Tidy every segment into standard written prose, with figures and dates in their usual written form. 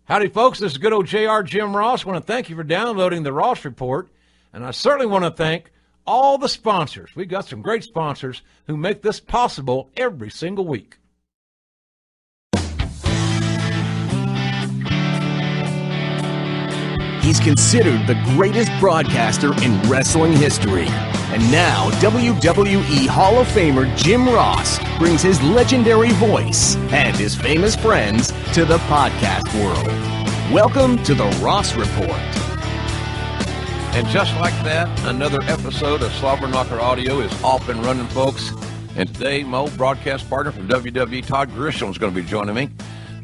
Howdy, folks. This is good old JR Jim Ross. I want to thank you for downloading the Ross Report, and I certainly want to thank all the sponsors. We've got some great sponsors who make this possible every single week. He's considered the greatest broadcaster in wrestling history. And now, WWE Hall of Famer Jim Ross brings his legendary voice and his famous friends to the podcast world. Welcome to the Ross Report. And just like that, another episode of Slobber Knocker Audio is off and running, folks. And today, my old broadcast partner from WWE, Todd Grisham, is going to be joining me.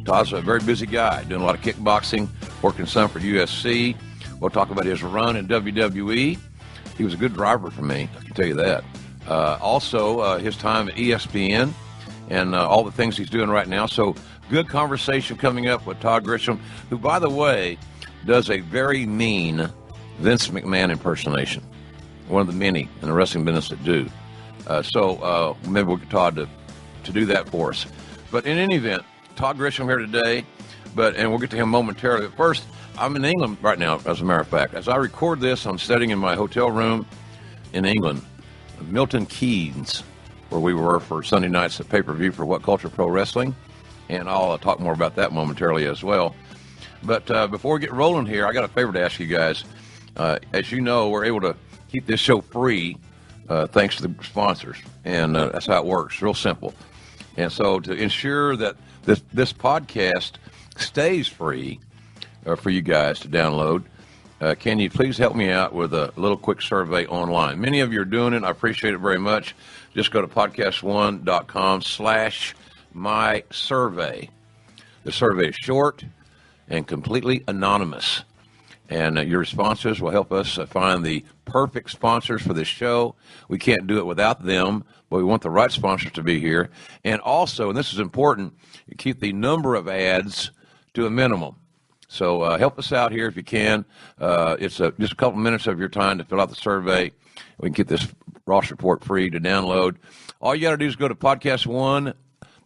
Todd's a very busy guy, doing a lot of kickboxing, working some for USC. We'll talk about his run in WWE. He was a good driver for me, I can tell you that. Also, his time at ESPN and all the things he's doing right now. So, good conversation coming up with Todd Grisham, who, by the way, does a very mean Vince McMahon impersonation. One of the many in the wrestling business that do. So, maybe we'll get Todd to do that for us. But in any event, Todd Grisham here today, and we'll get to him momentarily. But first, I'm in England right now, as a matter of fact. As I record this, I'm sitting in my hotel room in England, Milton Keynes, where we were for Sunday nights at pay-per-view for What Culture Pro Wrestling, and I'll talk more about that momentarily as well. But before we get rolling here, I got a favor to ask you guys. As you know, we're able to keep this show free thanks to the sponsors, and that's how it works, real simple. And so to ensure that this podcast stays free for you guys to download, can you please help me out with a little quick survey online? Many of you are doing it. I appreciate it very much. Just go to podcast1.com/mysurvey. The survey is short and completely anonymous. And your responses will help us find the perfect sponsors for this show. We can't do it without them, but we want the right sponsors to be here. And also, and this is important, you keep the number of ads to a minimum. So help us out here if you can. It's just a couple minutes of your time to fill out the survey. We can get this Ross Report free to download. All you got to do is go to Podcast One.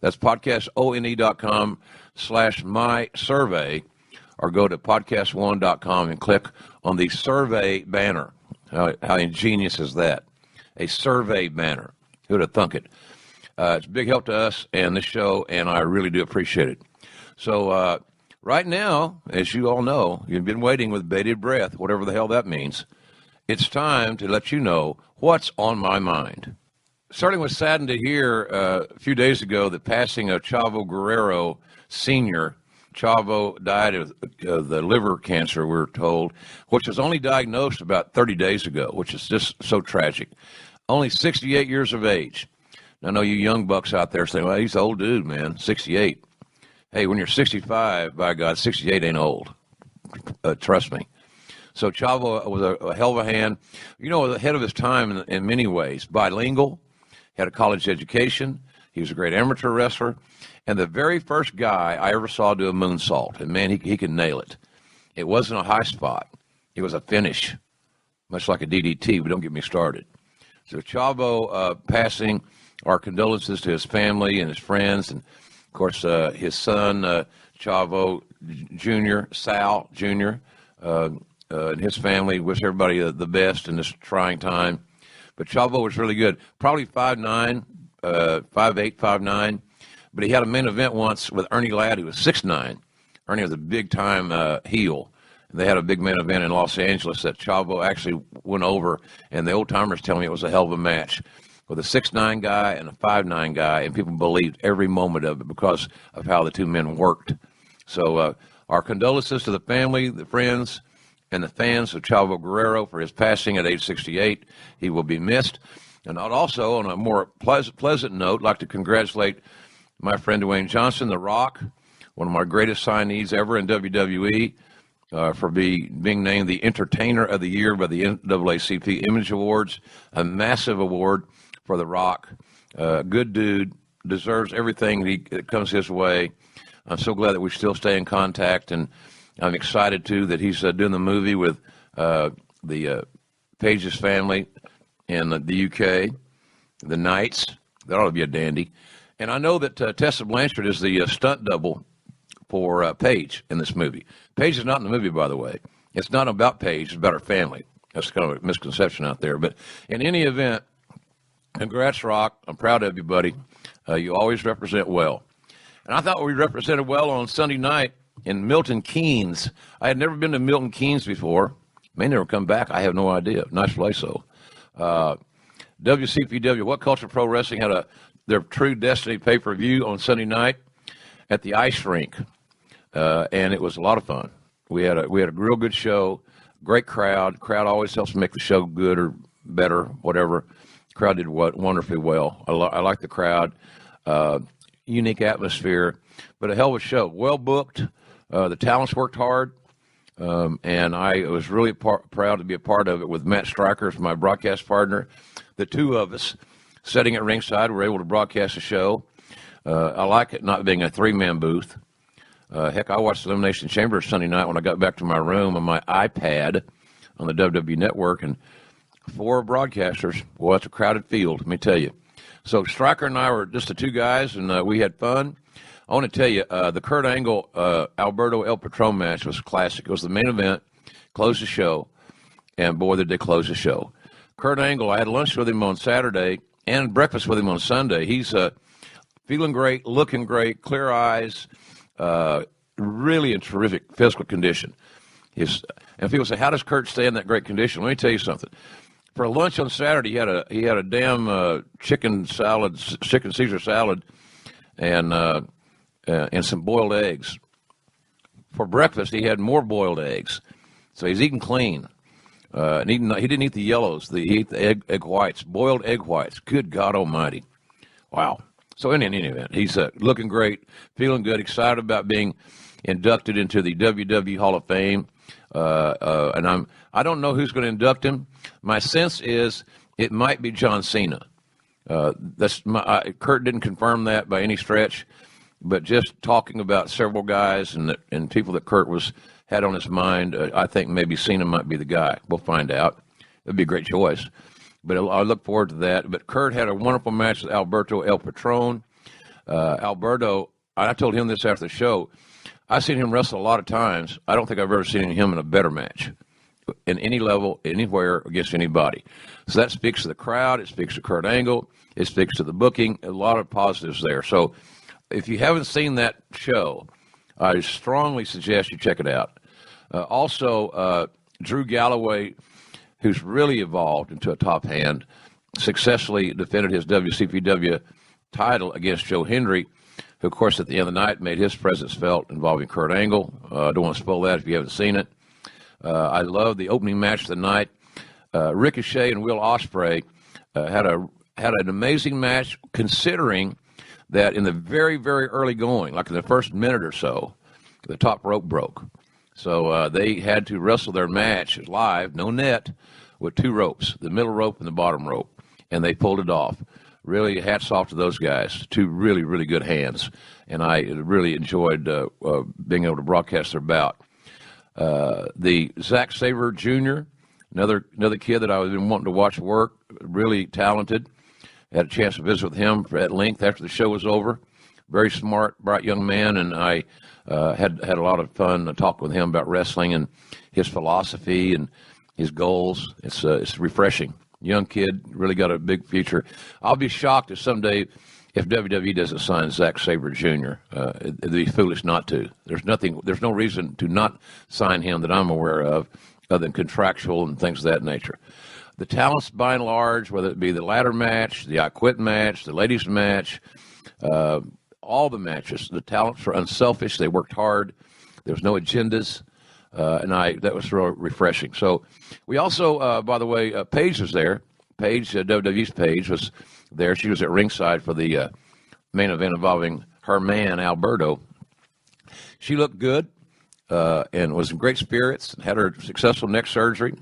That's podcastone.com/mysurvey. Or go to podcast1.com and click on the survey banner. How ingenious is that? A survey banner. Who'd have thunk it? It's a big help to us and this show, and I really do appreciate it. So right now, as you all know, you've been waiting with bated breath, whatever the hell that means. It's time to let you know what's on my mind. Certainly was saddened to hear a few days ago the passing of Chavo Guerrero Sr., Chavo died of the liver cancer, we're told, which was only diagnosed about 30 days ago, which is just so tragic. Only 68 years of age. I know you young bucks out there saying, well, he's an old dude, man, 68. Hey, when you're 65, by God, 68 ain't old. Trust me. So Chavo was a hell of a hand. You know, ahead of his time in many ways. Bilingual, had a college education. He was a great amateur wrestler. And the very first guy I ever saw do a moonsault, and man, he could nail it. It wasn't a high spot. It was a finish, much like a DDT, but don't get me started. So Chavo passing, our condolences to his family and his friends, and, of course, his son, Chavo Jr., Sal Jr., and his family. Wish everybody the best in this trying time. But Chavo was really good. Probably 5'9", 5'8", 5'9", but he had a main event once with Ernie Ladd, who was 6'9". Ernie was a big-time heel. And they had a big main event in Los Angeles that Chavo actually went over, and the old-timers tell me it was a hell of a match with a 6'9" guy and a 5'9" guy, and people believed every moment of it because of how the two men worked. So our condolences to the family, the friends, and the fans of Chavo Guerrero for his passing at age 68. He will be missed. And I'd also, on a more pleasant note, like to congratulate my friend Dwayne Johnson, The Rock, one of my greatest signees ever in WWE, for being named the Entertainer of the Year by the NAACP Image Awards, a massive award for The Rock. Good dude, deserves everything that comes his way. I'm so glad that we still stay in contact, and I'm excited, too, that he's doing the movie with the Page's family in the UK, the Knights. That ought to be a dandy. And I know that Tessa Blanchard is the stunt double for Paige in this movie. Paige is not in the movie, by the way. It's not about Paige. It's about her family. That's kind of a misconception out there. But in any event, congrats, Rock. I'm proud of you, buddy. You always represent well. And I thought we represented well on Sunday night in Milton Keynes. I had never been to Milton Keynes before. May never come back. I have no idea. Nice place, though. WCPW, What Culture Pro Wrestling, had their True Destiny pay-per-view on Sunday night at the ice rink, and it was a lot of fun. We had a real good show, great crowd. Crowd always helps make the show good or better, whatever. Crowd did wonderfully well. I like the crowd, unique atmosphere, but a hell of a show. Well booked. The talents worked hard, and I was really proud to be a part of it with Matt Stryker as my broadcast partner. The two of us sitting at ringside were able to broadcast the show. I like it not being a three-man booth. Heck, I watched Elimination Chamber Sunday night when I got back to my room on my iPad on the WWE Network, and 4 broadcasters. Well, that's a crowded field, let me tell you. So Stryker and I were just the two guys, and we had fun. I want to tell you, the Kurt Angle Alberto El Patron match was classic. It was the main event, closed the show, and boy, did they close the show. Kurt Angle, I had lunch with him on Saturday and breakfast with him on Sunday. He's feeling great, looking great, clear eyes, really in terrific physical condition. And people say, how does Kurt stay in that great condition? Let me tell you something. For lunch on Saturday, he had a damn chicken Caesar salad, and some boiled eggs. For breakfast, he had more boiled eggs. So he's eating clean. And he didn't eat the yellows. He ate the egg whites, boiled egg whites. Good God Almighty! Wow. So in any event, he's looking great, feeling good, excited about being inducted into the WWE Hall of Fame. And I don't know who's going to induct him. My sense is it might be John Cena. Kurt didn't confirm that by any stretch, but just talking about several guys and people that Kurt had on his mind, I think maybe Cena might be the guy. We'll find out. It'd be a great choice. But I look forward to that. But Kurt had a wonderful match with Alberto El Patron. Alberto, I told him this after the show, I've seen him wrestle a lot of times. I don't think I've ever seen him in a better match in any level, anywhere, against anybody. So that speaks to the crowd. It speaks to Kurt Angle. It speaks to the booking. A lot of positives there. So if you haven't seen that show, I strongly suggest you check it out. Also, Drew Galloway, who's really evolved into a top hand, successfully defended his WCPW title against Joe Hendry, who, of course, at the end of the night made his presence felt involving Kurt Angle. I don't want to spoil that if you haven't seen it. I love the opening match of the night. Ricochet and Will Ospreay had an amazing match, considering that in the very, very early going, like in the first minute or so, the top rope broke. So they had to wrestle their match live, no net, with 2 ropes, the middle rope and the bottom rope, and they pulled it off. Really, hats off to those guys, 2 really, really good hands, and I really enjoyed being able to broadcast their bout. The Zack Sabre Jr., another kid that I've been wanting to watch work, really talented. Had a chance to visit with him at length after the show was over. Very smart, bright young man, and I had a lot of fun talking with him about wrestling and his philosophy and his goals. It's refreshing. Young kid, really got a big future. I'll be shocked if someday if WWE doesn't sign Zack Sabre Jr. It'd be foolish not to. There's no reason to not sign him that I'm aware of, other than contractual and things of that nature. The talents, by and large, whether it be the ladder match, the I Quit match, the ladies match, all the matches, the talents were unselfish. They worked hard. There was no agendas, and that was real refreshing. So we also, by the way, Paige was there. Paige, WWE's Paige, was there. She was at ringside for the main event involving her man, Alberto. She looked good and was in great spirits, had her successful neck surgery.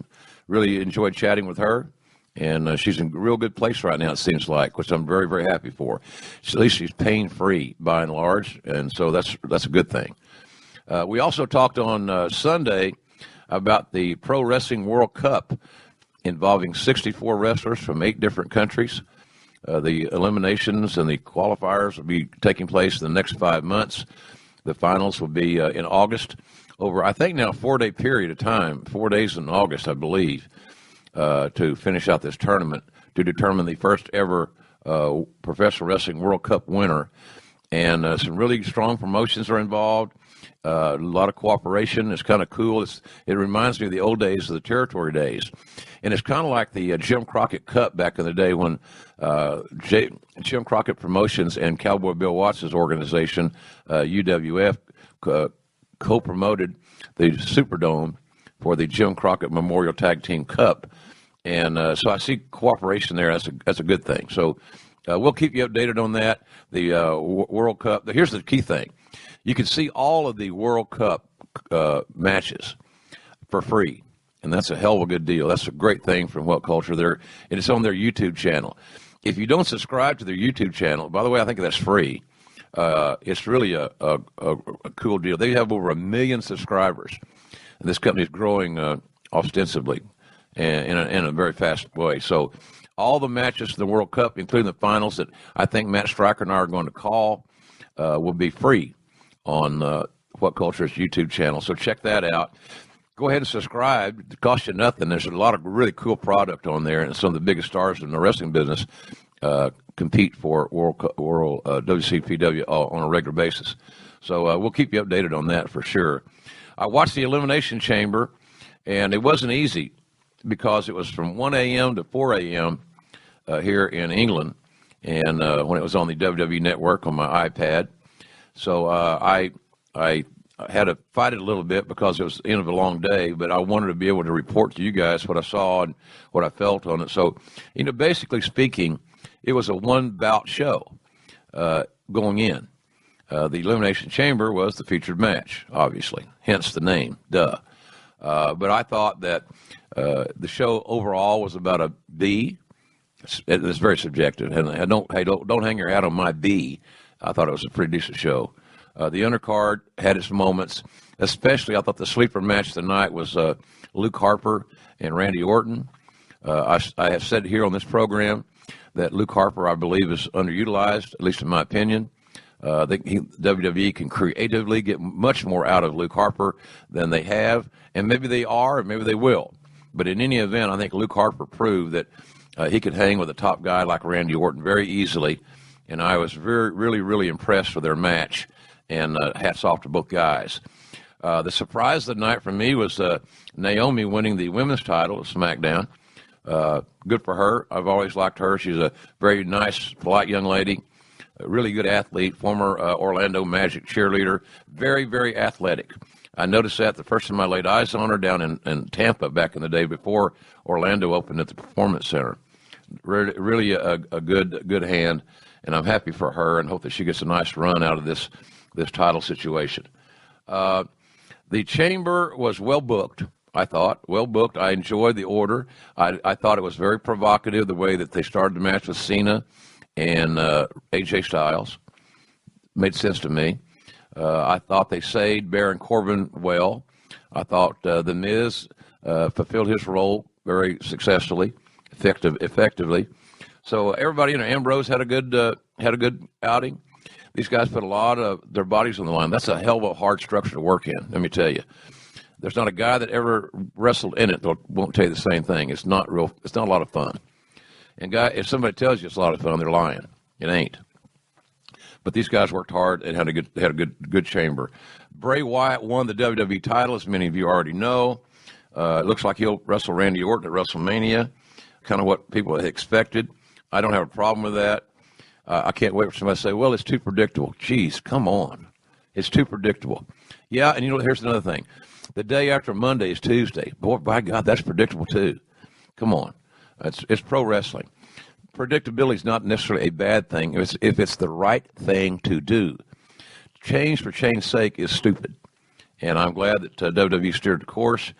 Really enjoyed chatting with her. And she's in a real good place right now, it seems like, which I'm very, very happy for. At least she's pain-free, by and large, and so that's a good thing. We also talked on Sunday about the Pro Wrestling World Cup involving 64 wrestlers from 8 different countries. The eliminations and the qualifiers will be taking place in the next 5 months. The finals will be in August, over, I think now, a 4-day period of time, 4 days in August, I believe, to finish out this tournament to determine the first ever Professional Wrestling World Cup winner. And some really strong promotions are involved. A lot of cooperation. It's kind of cool. It reminds me of the old days of the territory days. And it's kind of like the Jim Crockett Cup back in the day when Jim Crockett Promotions and Cowboy Bill Watts' organization, UWF, co-promoted the Superdome for the Jim Crockett Memorial Tag Team Cup. And so I see cooperation there. That's a good thing. So we'll keep you updated on that. The World Cup. Here's the key thing. You can see all of the World Cup matches for free. And that's a hell of a good deal. That's a great thing from What Culture there. And it's on their YouTube channel. If you don't subscribe to their YouTube channel, by the way, I think that's free. It's really a cool deal. They have over 1 million subscribers. And this company is growing ostensibly and in a very fast way. So all the matches in the World Cup, including the finals that I think Matt Stryker and I are going to call, will be free on What Culture's YouTube channel. So check that out. Go ahead and subscribe. It costs you nothing. There's a lot of really cool product on there, and some of the biggest stars in the wrestling business compete for World WCPW on a regular basis. So we'll keep you updated on that for sure. I watched the Elimination Chamber, and it wasn't easy because it was from 1 a.m. to 4 a.m. Here in England, and when it was on the WWE Network on my iPad. So I had to fight it a little bit because it was the end of a long day, but I wanted to be able to report to you guys what I saw and what I felt on it. So, basically speaking, it was a one-bout show going in. The Elimination Chamber was the featured match, obviously, hence the name, duh. But I thought that the show overall was about a B. It's very subjective, and don't hang your hat on my B. I thought it was a pretty decent show. The undercard had its moments, especially I thought the sleeper match of the night was Luke Harper and Randy Orton. I have said here on this program that Luke Harper, I believe, is underutilized, at least in my opinion. WWE can creatively get much more out of Luke Harper than they have, and maybe they are, and maybe they will. But in any event, I think Luke Harper proved that he could hang with a top guy like Randy Orton very easily, and I was really impressed with their match, and hats off to both guys. The surprise of the night for me was Naomi winning the women's title of SmackDown. Good for her. I've always liked her. She's a very nice, polite young lady, a really good athlete, former Orlando Magic cheerleader, very athletic. I noticed that the first time I laid eyes on her down in Tampa back in the day before Orlando opened at the Performance Center. Really a good hand, and I'm happy for her and hope that she gets a nice run out of this title situation. The Chamber was well booked, I thought. Well booked. I enjoyed the order. I thought it was very provocative, the way that they started the match with Cena and AJ Styles. Made sense to me. I thought they saved Baron Corbin well. I thought The Miz fulfilled his role very successfully, effectively. So everybody, Ambrose had a good outing. These guys put a lot of their bodies on the line. That's a hell of a hard structure to work in, let me tell you. There's not a guy that ever wrestled in it that won't tell you the same thing. It's not a lot of fun. And if somebody tells you it's a lot of fun, they're lying. It ain't. But these guys worked hard and had a good chamber. Bray Wyatt won the WWE title, as many of you already know. It looks like he'll wrestle Randy Orton at WrestleMania, kind of what people had expected. I don't have a problem with that. I can't wait for somebody to say, well, it's too predictable. Jeez, come on. It's too predictable. Yeah, and here's another thing. The day after Monday is Tuesday. Boy, by God, that's predictable too. Come on. It's pro wrestling. Predictability is not necessarily a bad thing if it's the right thing to do. Change for change's sake is stupid. And I'm glad that WWE steered the course.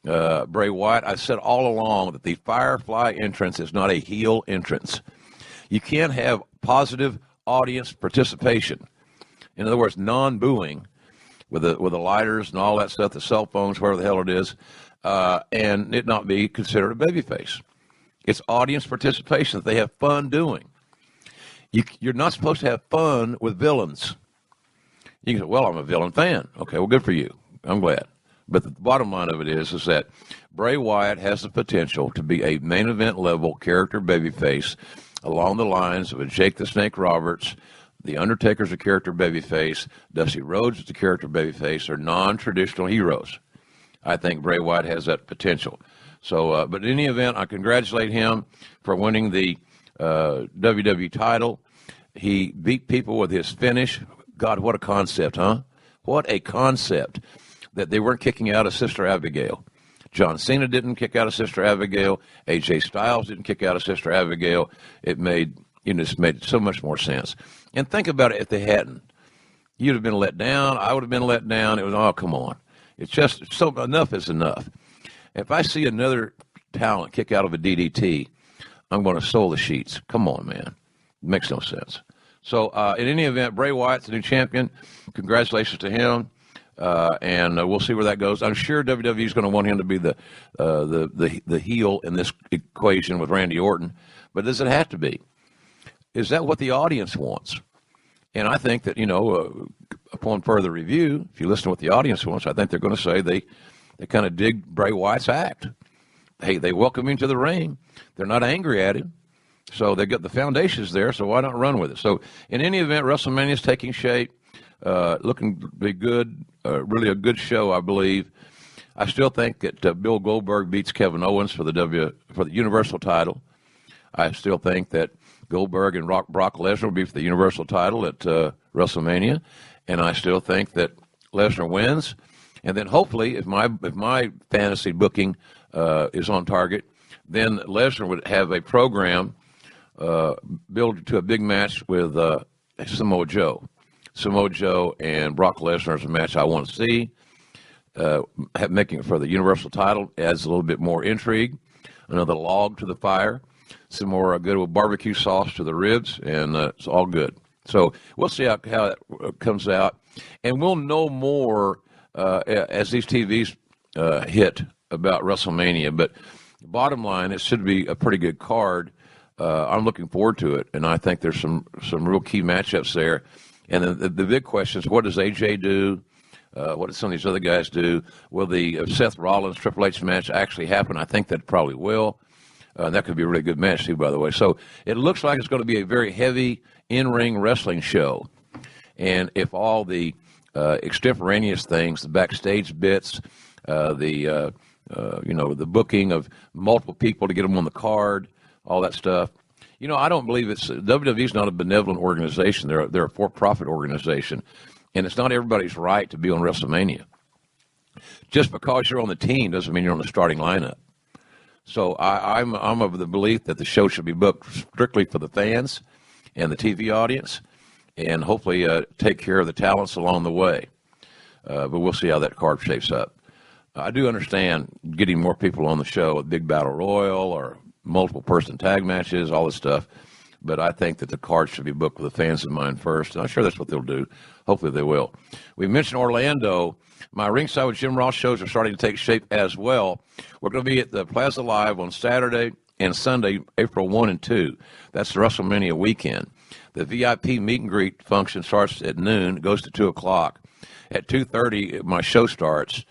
Bray Wyatt, I said all along that the Firefly entrance is not a heel entrance. You can't have positive audience participation. In other words, non-booing with the lighters and all that stuff, the cell phones, whatever the hell it is, and it not be considered a babyface. It's audience participation that they have fun doing. You're not supposed to have fun with villains. You can say, well, I'm a villain fan. Okay, well, good for you. I'm glad. But the bottom line of it is that Bray Wyatt has the potential to be a main event level character babyface along the lines of a Jake the Snake Roberts. The Undertaker's a character babyface. Dusty Rhodes is a character babyface. Or non-traditional heroes. I think Bray Wyatt has that potential. So, but in any event, I congratulate him for winning the WWE title. He beat people with his finish. God, what a concept, huh? What a concept. That they weren't kicking out of Sister Abigail. John Cena didn't kick out of Sister Abigail. AJ Styles didn't kick out of Sister Abigail. It just made so much more sense. And think about it, if they hadn't. You'd have been let down. I would have been let down. It was, oh, come on. It's just, so enough is enough. If I see another talent kick out of a DDT, I'm going to soil the sheets. Come on, man. It makes no sense. So, in any event, Bray Wyatt's the new champion. Congratulations to him. And we'll see where that goes. I'm sure WWE is going to want him to be the heel in this equation with Randy Orton. But does it have to be? Is that what the audience wants? And I think that, upon further review, if you listen to what the audience wants, I think they're going to say they kind of dig Bray Wyatt's act. Hey, they welcome him to the ring. They're not angry at him. So they got the foundations there, so why not run with it? So in any event, WrestleMania is taking shape. Looking to be good, really a good show, I believe. I still think that Bill Goldberg beats Kevin Owens for the Universal title. I still think that Goldberg and Brock Lesnar will be for the Universal title at WrestleMania, and I still think that Lesnar wins. And then hopefully, if my fantasy booking is on target, then Lesnar would have a program build to a big match with Samoa Joe. Samoa Joe and Brock Lesnar is a match I want to see. Making it for the Universal title adds a little bit more intrigue. Another log to the fire. Some more good with barbecue sauce to the ribs, and it's all good. So we'll see how it comes out. And we'll know more as these TVs hit about WrestleMania. But bottom line, it should be a pretty good card. I'm looking forward to it, and I think there's some real key matchups there. And the big question is, what does AJ do? What do some of these other guys do? Will the Seth Rollins Triple H match actually happen? I think that probably will. That could be a really good match, too, by the way. So it looks like it's going to be a very heavy in-ring wrestling show. And if all the extemporaneous things, the backstage bits, the booking of multiple people to get them on the card, all that stuff, I don't believe WWE is not a benevolent organization. They're a for-profit organization, and it's not everybody's right to be on WrestleMania. Just because you're on the team doesn't mean you're on the starting lineup. So I'm of the belief that the show should be booked strictly for the fans and the TV audience, and hopefully take care of the talents along the way. But we'll see how that card shapes up. I do understand getting more people on the show, a big battle royal or multiple person tag matches, all this stuff. But I think that the card should be booked with the fans in mind first. And I'm sure that's what they'll do. Hopefully they will. We mentioned Orlando. My Ringside with Jim Ross shows are starting to take shape as well. We're going to be at the Plaza Live on Saturday and Sunday, April 1 and 2. That's the WrestleMania weekend. The VIP meet and greet function starts at noon, goes to 2 o'clock. At 2:30, my show starts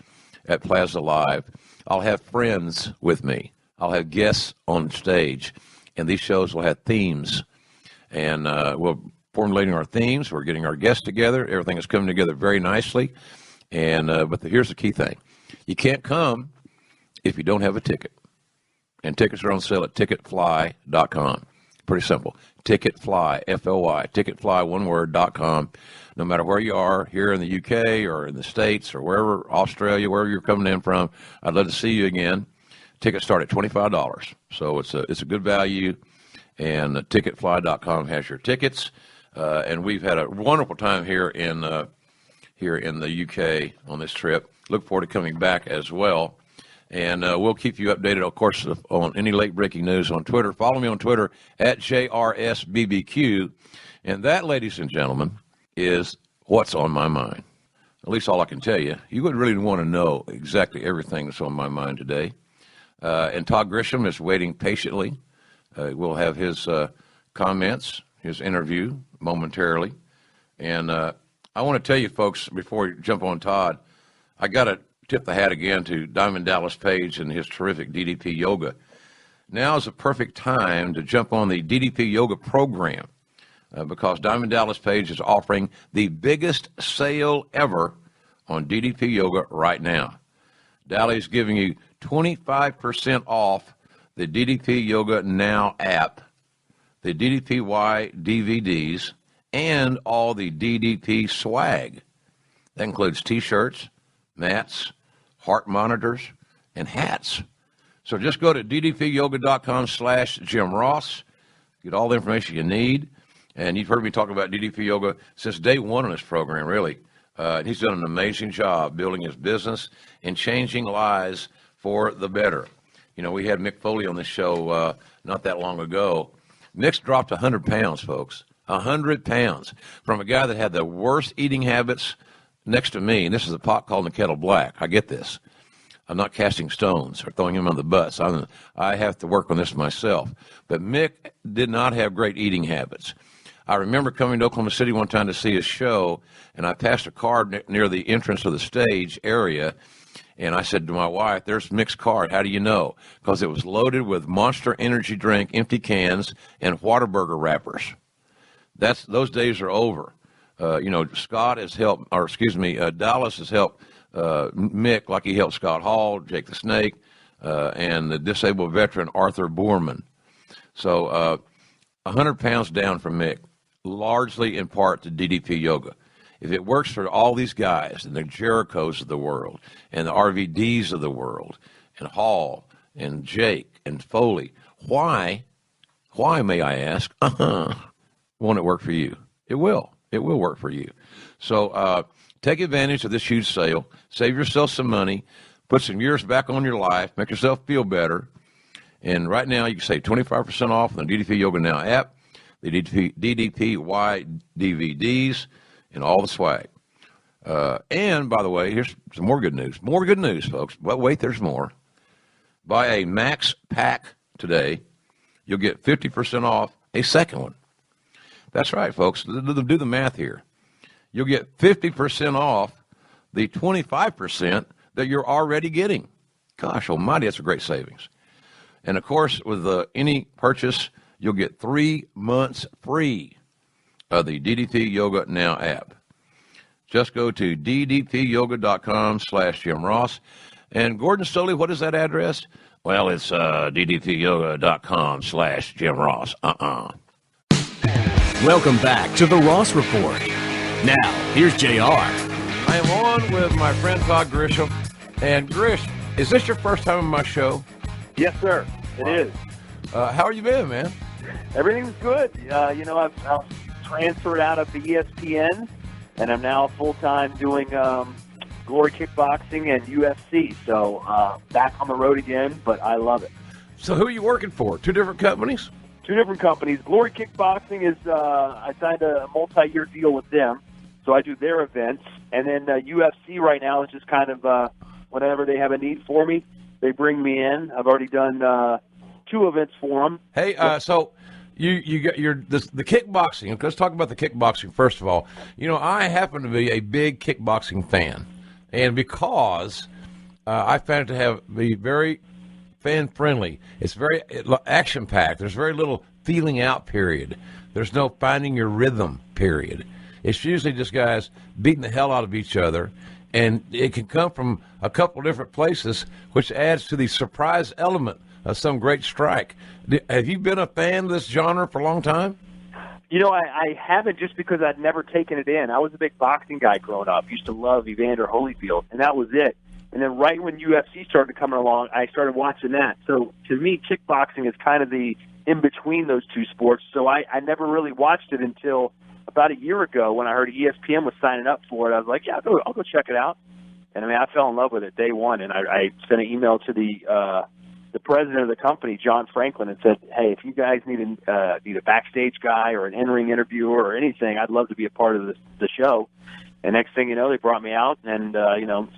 at Plaza Live. I'll have friends with me. I'll have guests on stage, and these shows will have themes. And we're formulating our themes. We're getting our guests together. Everything is coming together very nicely. And but here's the key thing. You can't come if you don't have a ticket. And tickets are on sale at ticketfly.com. Pretty simple. Ticketfly, F-L-Y, ticketfly, one word, .com. No matter where you are, here in the UK or in the States or wherever, Australia, wherever you're coming in from, I'd love to see you again. Tickets start at $25, so it's a good value, and ticketfly.com has your tickets. And we've had a wonderful time here in the UK on this trip. Look forward to coming back as well, and we'll keep you updated, of course, on any late breaking news on Twitter. Follow me on Twitter at JRSBBQ, and that, ladies and gentlemen, is what's on my mind. At least all I can tell you. You would really want to know exactly everything that's on my mind today. And Todd Grisham is waiting patiently. We'll have his comments, his interview momentarily. And I I want to tell you, folks, before we jump on Todd, I got to tip the hat again to Diamond Dallas Page and his terrific DDP Yoga. Now is a perfect time to jump on the DDP Yoga program because Diamond Dallas Page is offering the biggest sale ever on DDP Yoga right now. Dally is giving you 25% off the DDP Yoga Now app, the DDPY DVDs, and all the DDP swag. That includes T-shirts, mats, heart monitors, and hats. So just go to ddpyoga.com/Jim Ross. Get all the information you need. And you've heard me talk about DDP Yoga since day one on this program, really. And he's done an amazing job building his business and changing lives for the better. You know, we had Mick Foley on this show not that long ago. Mick's dropped 100 pounds, folks. 100 pounds from a guy that had the worst eating habits next to me. And this is a pot calling the kettle black. I get this. I'm not casting stones or throwing him on the bus. I have to work on this myself. But Mick did not have great eating habits. I remember coming to Oklahoma City one time to see his show, and I passed a car near the entrance of the stage area, and I said to my wife, "There's Mick's car. How do you know?" Because it was loaded with Monster Energy drink, empty cans, and Whataburger wrappers. Those days are over. Scott has helped, Dallas has helped Mick like he helped Scott Hall, Jake the Snake, and the disabled veteran Arthur Boorman. So 100 pounds down from Mick, largely in part to DDP Yoga. If it works for all these guys and the Jerichos of the world and the RVDs of the world and Hall and Jake and Foley, why, may I ask, won't it work for you? It will. It will work for you. So take advantage of this huge sale. Save yourself some money. Put some years back on your life. Make yourself feel better. And right now you can save 25% off on the DDP Yoga Now app, the DDPY DVDs, and all the swag. And, by the way, here's some more good news. More good news, folks. But wait, there's more. Buy a Max Pack today. You'll get 50% off a second one. That's right, folks. Do the math here. You'll get 50% off the 25% that you're already getting. Gosh almighty, that's a great savings. And, of course, with any purchase, you'll get 3 months free of the DDP Yoga Now app. Just go to ddpyoga.com/Jim Ross. And, Gordon Stoley, what is that address? Well, it's ddpyoga.com/Jim Ross. Welcome back to the Ross Report. Now, here's JR. I am on with my friend Todd Grisham. And, Grish, is this your first time on my show? Yes, sir. It is. How are you been, man? Everything's good. I've transferred out of the ESPN, and I'm now full-time doing Glory Kickboxing and UFC. So back on the road again, but I love it. So who are you working for? Two different companies? Two different companies. Glory Kickboxing is, I signed a multi-year deal with them, so I do their events. And then UFC right now is just kind of whenever they have a need for me, they bring me in. I've already done 2 events for them. Hey, so you got the kickboxing. Let's talk about the kickboxing first of all. You know, I happen to be a big kickboxing fan, and because I found it to be very fan friendly. It's very action packed. There's very little feeling out period. There's no finding your rhythm period. It's usually just guys beating the hell out of each other. And it can come from a couple different places, which adds to the surprise element of some great strike. Have you been a fan of this genre for a long time? You know, I haven't, just because I'd never taken it in. I was a big boxing guy growing up. Used to love Evander Holyfield, and that was it. And then right when UFC started coming along, I started watching that. So to me, kickboxing is kind of the in-between those two sports. So I never really watched it until about a year ago when I heard ESPN was signing up for it. I was like, yeah, I'll go check it out. And I mean, I fell in love with it day one. And I sent an email to the president of the company, John Franklin, and said, hey, if you guys need a backstage guy or an in-ring interviewer or anything, I'd love to be a part of the show. And next thing you know, they brought me out, and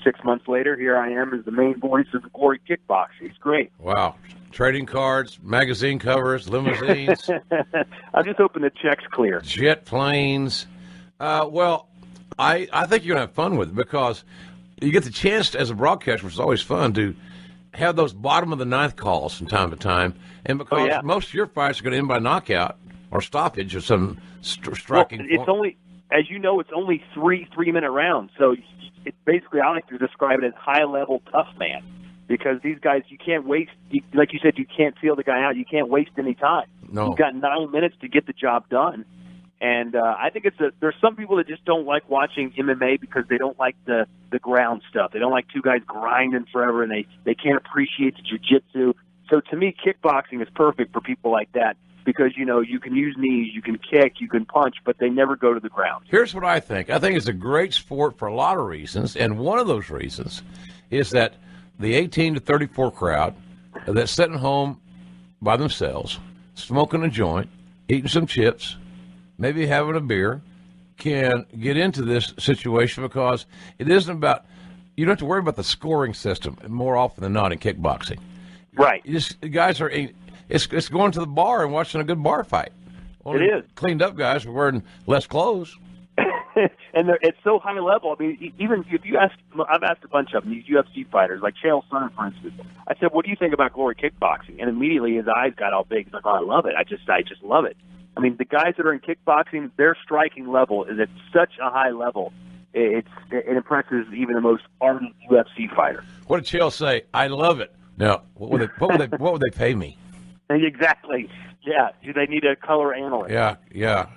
6 months later, here I am as the main voice of the Glory Kickboxing. It's great. Wow. Trading cards, magazine covers, limousines. I'm just hoping the check's clear. Jet planes. Well, I think you're going to have fun with it because you get the chance as a broadcaster, which is always fun, to have those bottom of the ninth calls from time to time. And because most of your fights are going to end by knockout or stoppage or some striking. Well, it's only, as you know, it's only three-minute rounds. So it's basically, I like to describe it as high-level tough man. Because these guys, you can't waste, like you said, you can't feel the guy out. You can't waste any time. No. You've got 9 minutes to get the job done. And I think there's some people that just don't like watching MMA because they don't like the ground stuff. They don't like two guys grinding forever, and they can't appreciate the jiu-jitsu. So to me, kickboxing is perfect for people like that because, you know, you can use knees, you can kick, you can punch, but they never go to the ground. Here's what I think. I think it's a great sport for a lot of reasons, and one of those reasons is that the 18 to 34 crowd that's sitting home by themselves, smoking a joint, eating some chips, maybe having a beer, can get into this situation because it isn't about, you don't have to worry about the scoring system more often than not in kickboxing. Right. The guys are, it's going to the bar and watching a good bar fight. It is. Cleaned up guys are wearing less clothes. And it's so high level. I mean, even if you ask, I've asked a bunch of them, these UFC fighters, like Chael Sonnen, for instance. I said, "What do you think about Glory Kickboxing?" And immediately his eyes got all big. He's like, "Oh, I love it. I just love it." I mean, the guys that are in kickboxing, their striking level is at such a high level. It impresses even the most ardent UFC fighter. What did Chael say? I love it. Now, what would they pay me? Exactly. Yeah. Do they need a color analyst? Yeah.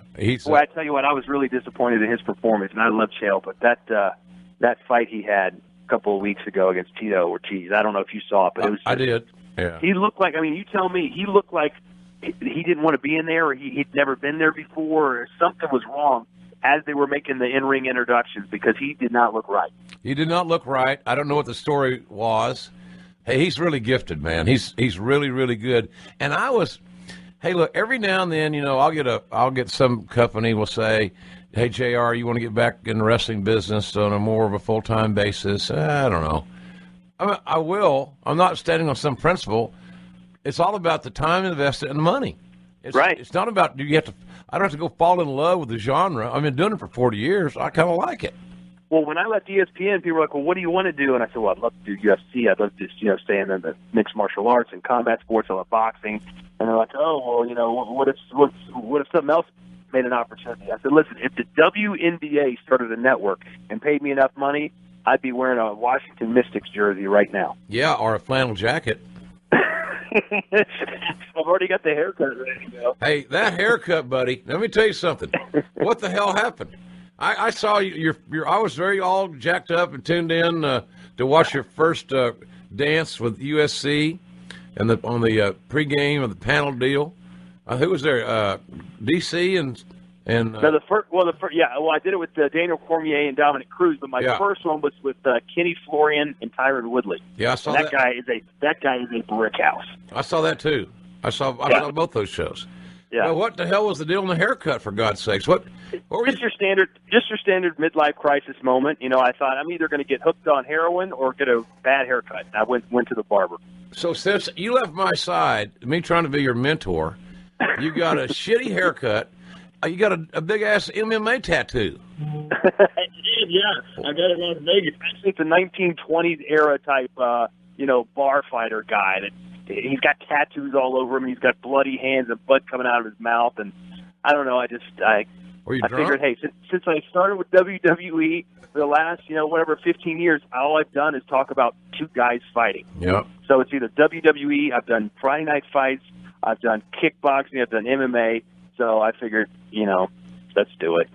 Well, I tell you what, I was really disappointed in his performance, and I love Chael, but that fight he had a couple of weeks ago against Tito Ortiz, I don't know if you saw it, but it was. I did. Yeah. He looked like. I mean, you tell me. He looked like he didn't want to be in there, or he'd never been there before, or something was wrong as they were making the in-ring introductions because he did not look right. He did not look right. I don't know what the story was. Hey, he's really gifted, man. He's really, really good. And I was. Hey, look, every now and then, you know, I'll get some company will say, "Hey, JR, you want to get back in the wrestling business on a more of a full-time basis?" I don't know. I will. I'm not standing on some principle. It's all about the time invested and the money. Right. It's not about I don't have to go fall in love with the genre. I've been doing it for 40 years. I kind of like it. Well, when I left ESPN, people were like, "Well, what do you want to do?" And I said, "Well, I'd love to do UFC. I'd love to just, stay in the mixed martial arts and combat sports. I love boxing." And they're like, "Oh, well, what if something else made an opportunity?" I said, "Listen, if the WNBA started a network and paid me enough money, I'd be wearing a Washington Mystics jersey right now." Yeah, or a flannel jacket. I've already got the haircut ready to go. Hey, that haircut, buddy. Let me tell you something. What the hell happened? I saw you. I was very all jacked up and tuned in to watch your first dance with USC and on the pregame of the panel deal. Who was there? DC and no, the first. I did it with Daniel Cormier and Dominic Cruz, but my first one was with Kenny Florian and Tyron Woodley. Yeah, I saw that. That guy is a brick house. I saw that too. I saw both those shows. Yeah. Well, what the hell was the deal on the haircut? For God's sakes, what were just your standard midlife crisis moment. You know, I thought I'm either going to get hooked on heroin or get a bad haircut. I went to the barber. So since you left my side, me trying to be your mentor, you got a shitty haircut. You got a big ass MMA tattoo. I did, yeah. I got it in Las Vegas. Actually, it's a 1920s era type, bar fighter guy that. He's got tattoos all over him. He's got bloody hands and blood coming out of his mouth. And I don't know. I figured, hey, since I started with WWE for the last, 15 years, all I've done is talk about two guys fighting. Yeah. So it's either WWE, I've done Friday night fights, I've done kickboxing, I've done MMA. So I figured, let's do it.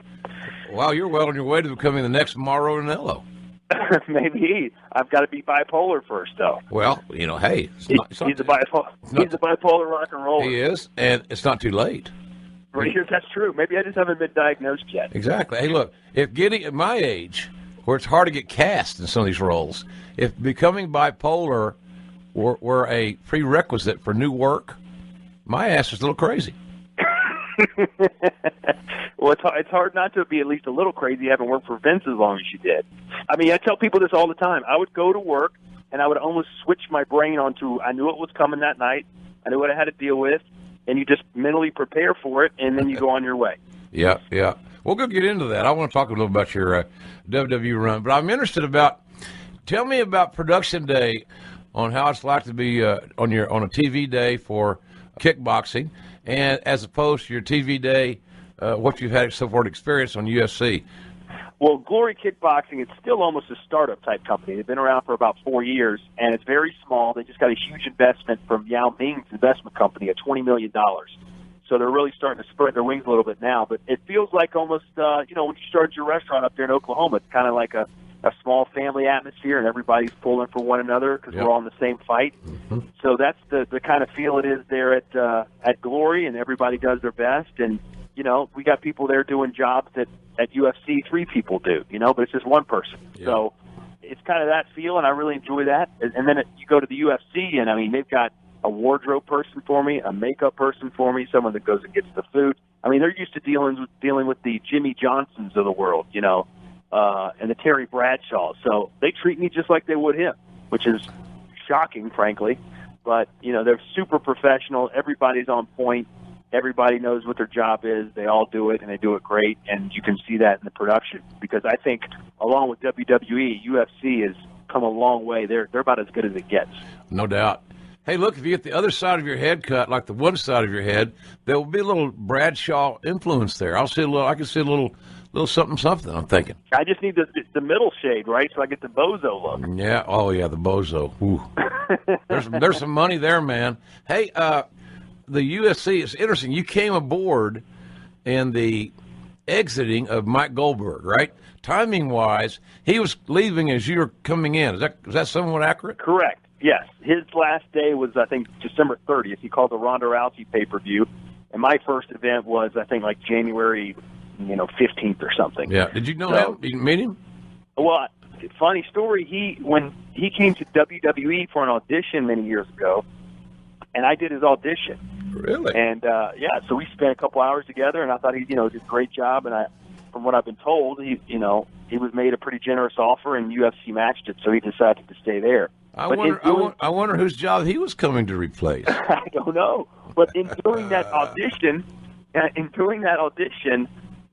Wow, you're well on your way to becoming the next Mauro Ranallo. Maybe. I've got to be bipolar first, though. Well, hey. He's a bipolar rock and roller. He is, and it's not too late. Right, that's true. Maybe I just haven't been diagnosed yet. Exactly. Hey, look, if getting at my age, where it's hard to get cast in some of these roles, if becoming bipolar were a prerequisite for new work, my ass is a little crazy. Well, it's hard not to be at least a little crazy having worked for Vince as long as you did. I mean, I tell people this all the time. I would go to work, and I would almost switch my brain onto I knew what was coming that night, I knew what I had to deal with, and you just mentally prepare for it, and then you go on your way. Yeah, yeah. We'll go get into that. I want to talk a little about your WWE run, but I'm interested about. Tell me about production day, on how it's like to be on a TV day for kickboxing, and as opposed to your TV day, what you've had so far experience on UFC. Well, Glory Kickboxing, it's still almost a startup type company. They've been around for about 4 years, and it's very small. They just got a huge investment from Yao Ming's investment company at $20 million. So they're really starting to spread their wings a little bit now. But it feels like almost, when you started your restaurant up there in Oklahoma, it's kind of like a small family atmosphere, and everybody's pulling for one another because we're all in the same fight. Mm-hmm. So that's the kind of feel it is there at Glory, and everybody does their best. And, we got people there doing jobs that at UFC 3 people do, but it's just one person. Yeah. So it's kind of that feel, and I really enjoy that. And then you go to the UFC, and, they've got a wardrobe person for me, a makeup person for me, someone that goes and gets the food. They're used to dealing with the Jimmy Johnsons of the world, and the Terry Bradshaw. So they treat me just like they would him, which is shocking, frankly. But, they're super professional. Everybody's on point. Everybody knows what their job is. They all do it, and they do it great. And you can see that in the production, because I think, along with WWE, UFC has come a long way. They're about as good as it gets. No doubt. Hey, look, if you get the other side of your head cut, like the one side of your head, there will be a little Bradshaw influence there. I can see a little something, I'm thinking. I just need the middle shade, right, so I get the bozo look. Yeah, oh, yeah, the bozo. Ooh. There's some money there, man. Hey, the UFC, it's interesting. You came aboard in the exiting of Mike Goldberg, right? Timing-wise, he was leaving as you were coming in. Is that somewhat accurate? Correct. Yes. His last day was, I think, December 30th. He called the Ronda Rousey pay-per-view. And my first event was, I think, like January 15th or something. Yeah. Did you know him? Did you meet him? Well, funny story. When he came to WWE for an audition many years ago, and I did his audition. Really? And, so we spent a couple hours together, and I thought he, did a great job. And from what I've been told, he was made a pretty generous offer, and UFC matched it, so he decided to stay there. I wonder whose job he was coming to replace. I don't know. But in doing that audition,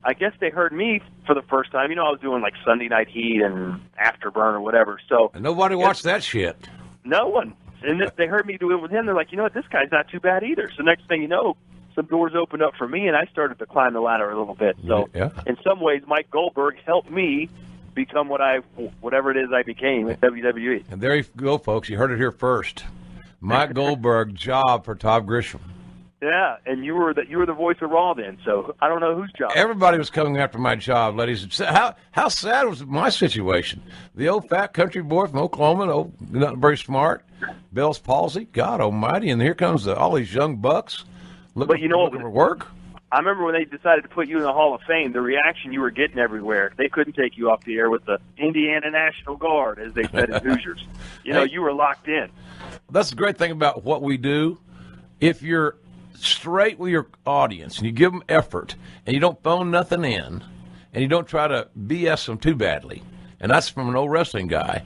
I guess they heard me for the first time. I was doing like Sunday Night Heat and Afterburn or whatever. So and nobody watched that shit. No one. And they heard me do it with him. They're like, what, this guy's not too bad either. So next thing you know, some doors opened up for me, and I started to climb the ladder a little bit. So in some ways, Mike Goldberg helped me become whatever it is I became at WWE. And there you go, folks. You heard it here first. Mike Goldberg, job for Todd Grisham. Yeah, and you were the voice of Raw then, so I don't know whose job. Everybody was coming after my job, ladies. How sad was my situation? The old fat country boy from Oklahoma, not very smart, Bell's palsy, God almighty, and here comes all these young bucks looking for work. I remember when they decided to put you in the Hall of Fame, the reaction you were getting everywhere. They couldn't take you off the air with the Indiana National Guard, as they said in Hoosiers. You were locked in. That's the great thing about what we do. If you're straight with your audience and you give them effort and you don't phone nothing in and you don't try to BS them too badly, and that's from an old wrestling guy,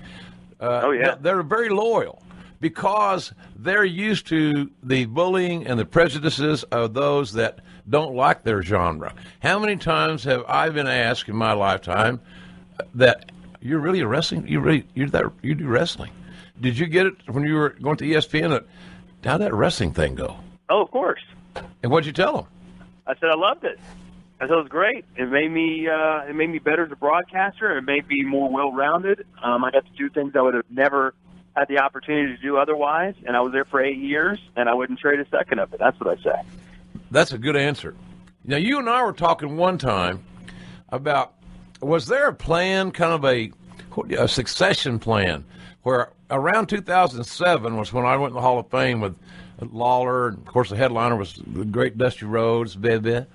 they're very loyal because they're used to the bullying and the prejudices of those that don't like their genre. How many times have I been asked in my lifetime that you're really a wrestling? You do wrestling? Did you get it when you were going to ESPN? How'd that wrestling thing go? Oh, of course. And what'd you tell them? I said I loved it. I thought it was great. It made me better as a broadcaster. It made me more well-rounded. I got to do things I would have never had the opportunity to do otherwise. And I was there for 8 years, and I wouldn't trade a second of it. That's what I say. That's a good answer. Now, you and I were talking one time about, was there a plan, kind of a succession plan, where around 2007 was when I went in the Hall of Fame with Lawler, and of course the headliner was the great Dusty Rhodes, baby.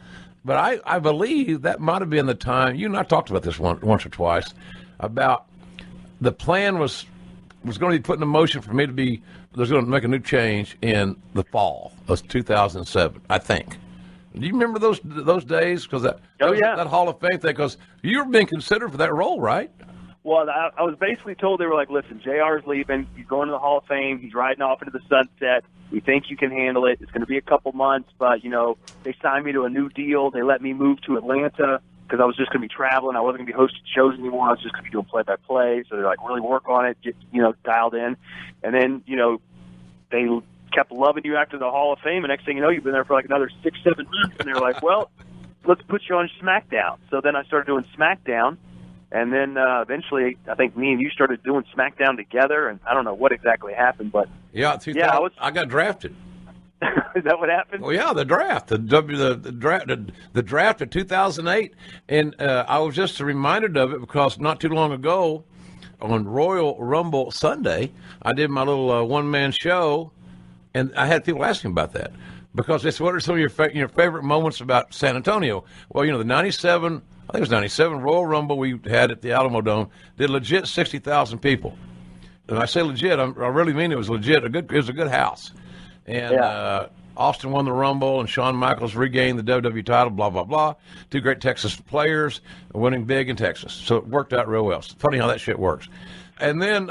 But I believe that might have been the time, you and I talked about this once or twice, about the plan was going to be put in motion for me to be, there's going to make a new change in the fall of 2007, I think. Do you remember those days? Because that Hall of Fame thing, because you were being considered for that role, right? Well, I was basically told, they were like, listen, JR's leaving. He's going to the Hall of Fame. He's riding off into the sunset. We think you can handle it. It's going to be a couple months, but, they signed me to a new deal. They let me move to Atlanta because I was just going to be traveling. I wasn't going to be hosting shows anymore. I was just going to be doing play-by-play. So they're like, really work on it, get, dialed in. And then, they kept loving you after the Hall of Fame. And next thing you know, you've been there for like another 6-7 months. And they're like, well, let's put you on SmackDown. So then I started doing SmackDown. And then eventually, I think me and you started doing SmackDown together, and I don't know what exactly happened, but I got drafted. Is that what happened? Well, yeah, the draft, the draft of 2008, and I was just reminded of it because not too long ago, on Royal Rumble Sunday, I did my little one-man show, and I had people asking about that because it's what are some of your favorite moments about San Antonio? Well, the 97. I think it was 97 Royal Rumble we had at the Alamo Dome, did legit 60,000 people. And I say legit, I really mean it was legit. It was a good house. And Austin won the Rumble, and Shawn Michaels regained the WWE title, blah, blah, blah. Two great Texas players winning big in Texas. So it worked out real well. It's funny how that shit works. And then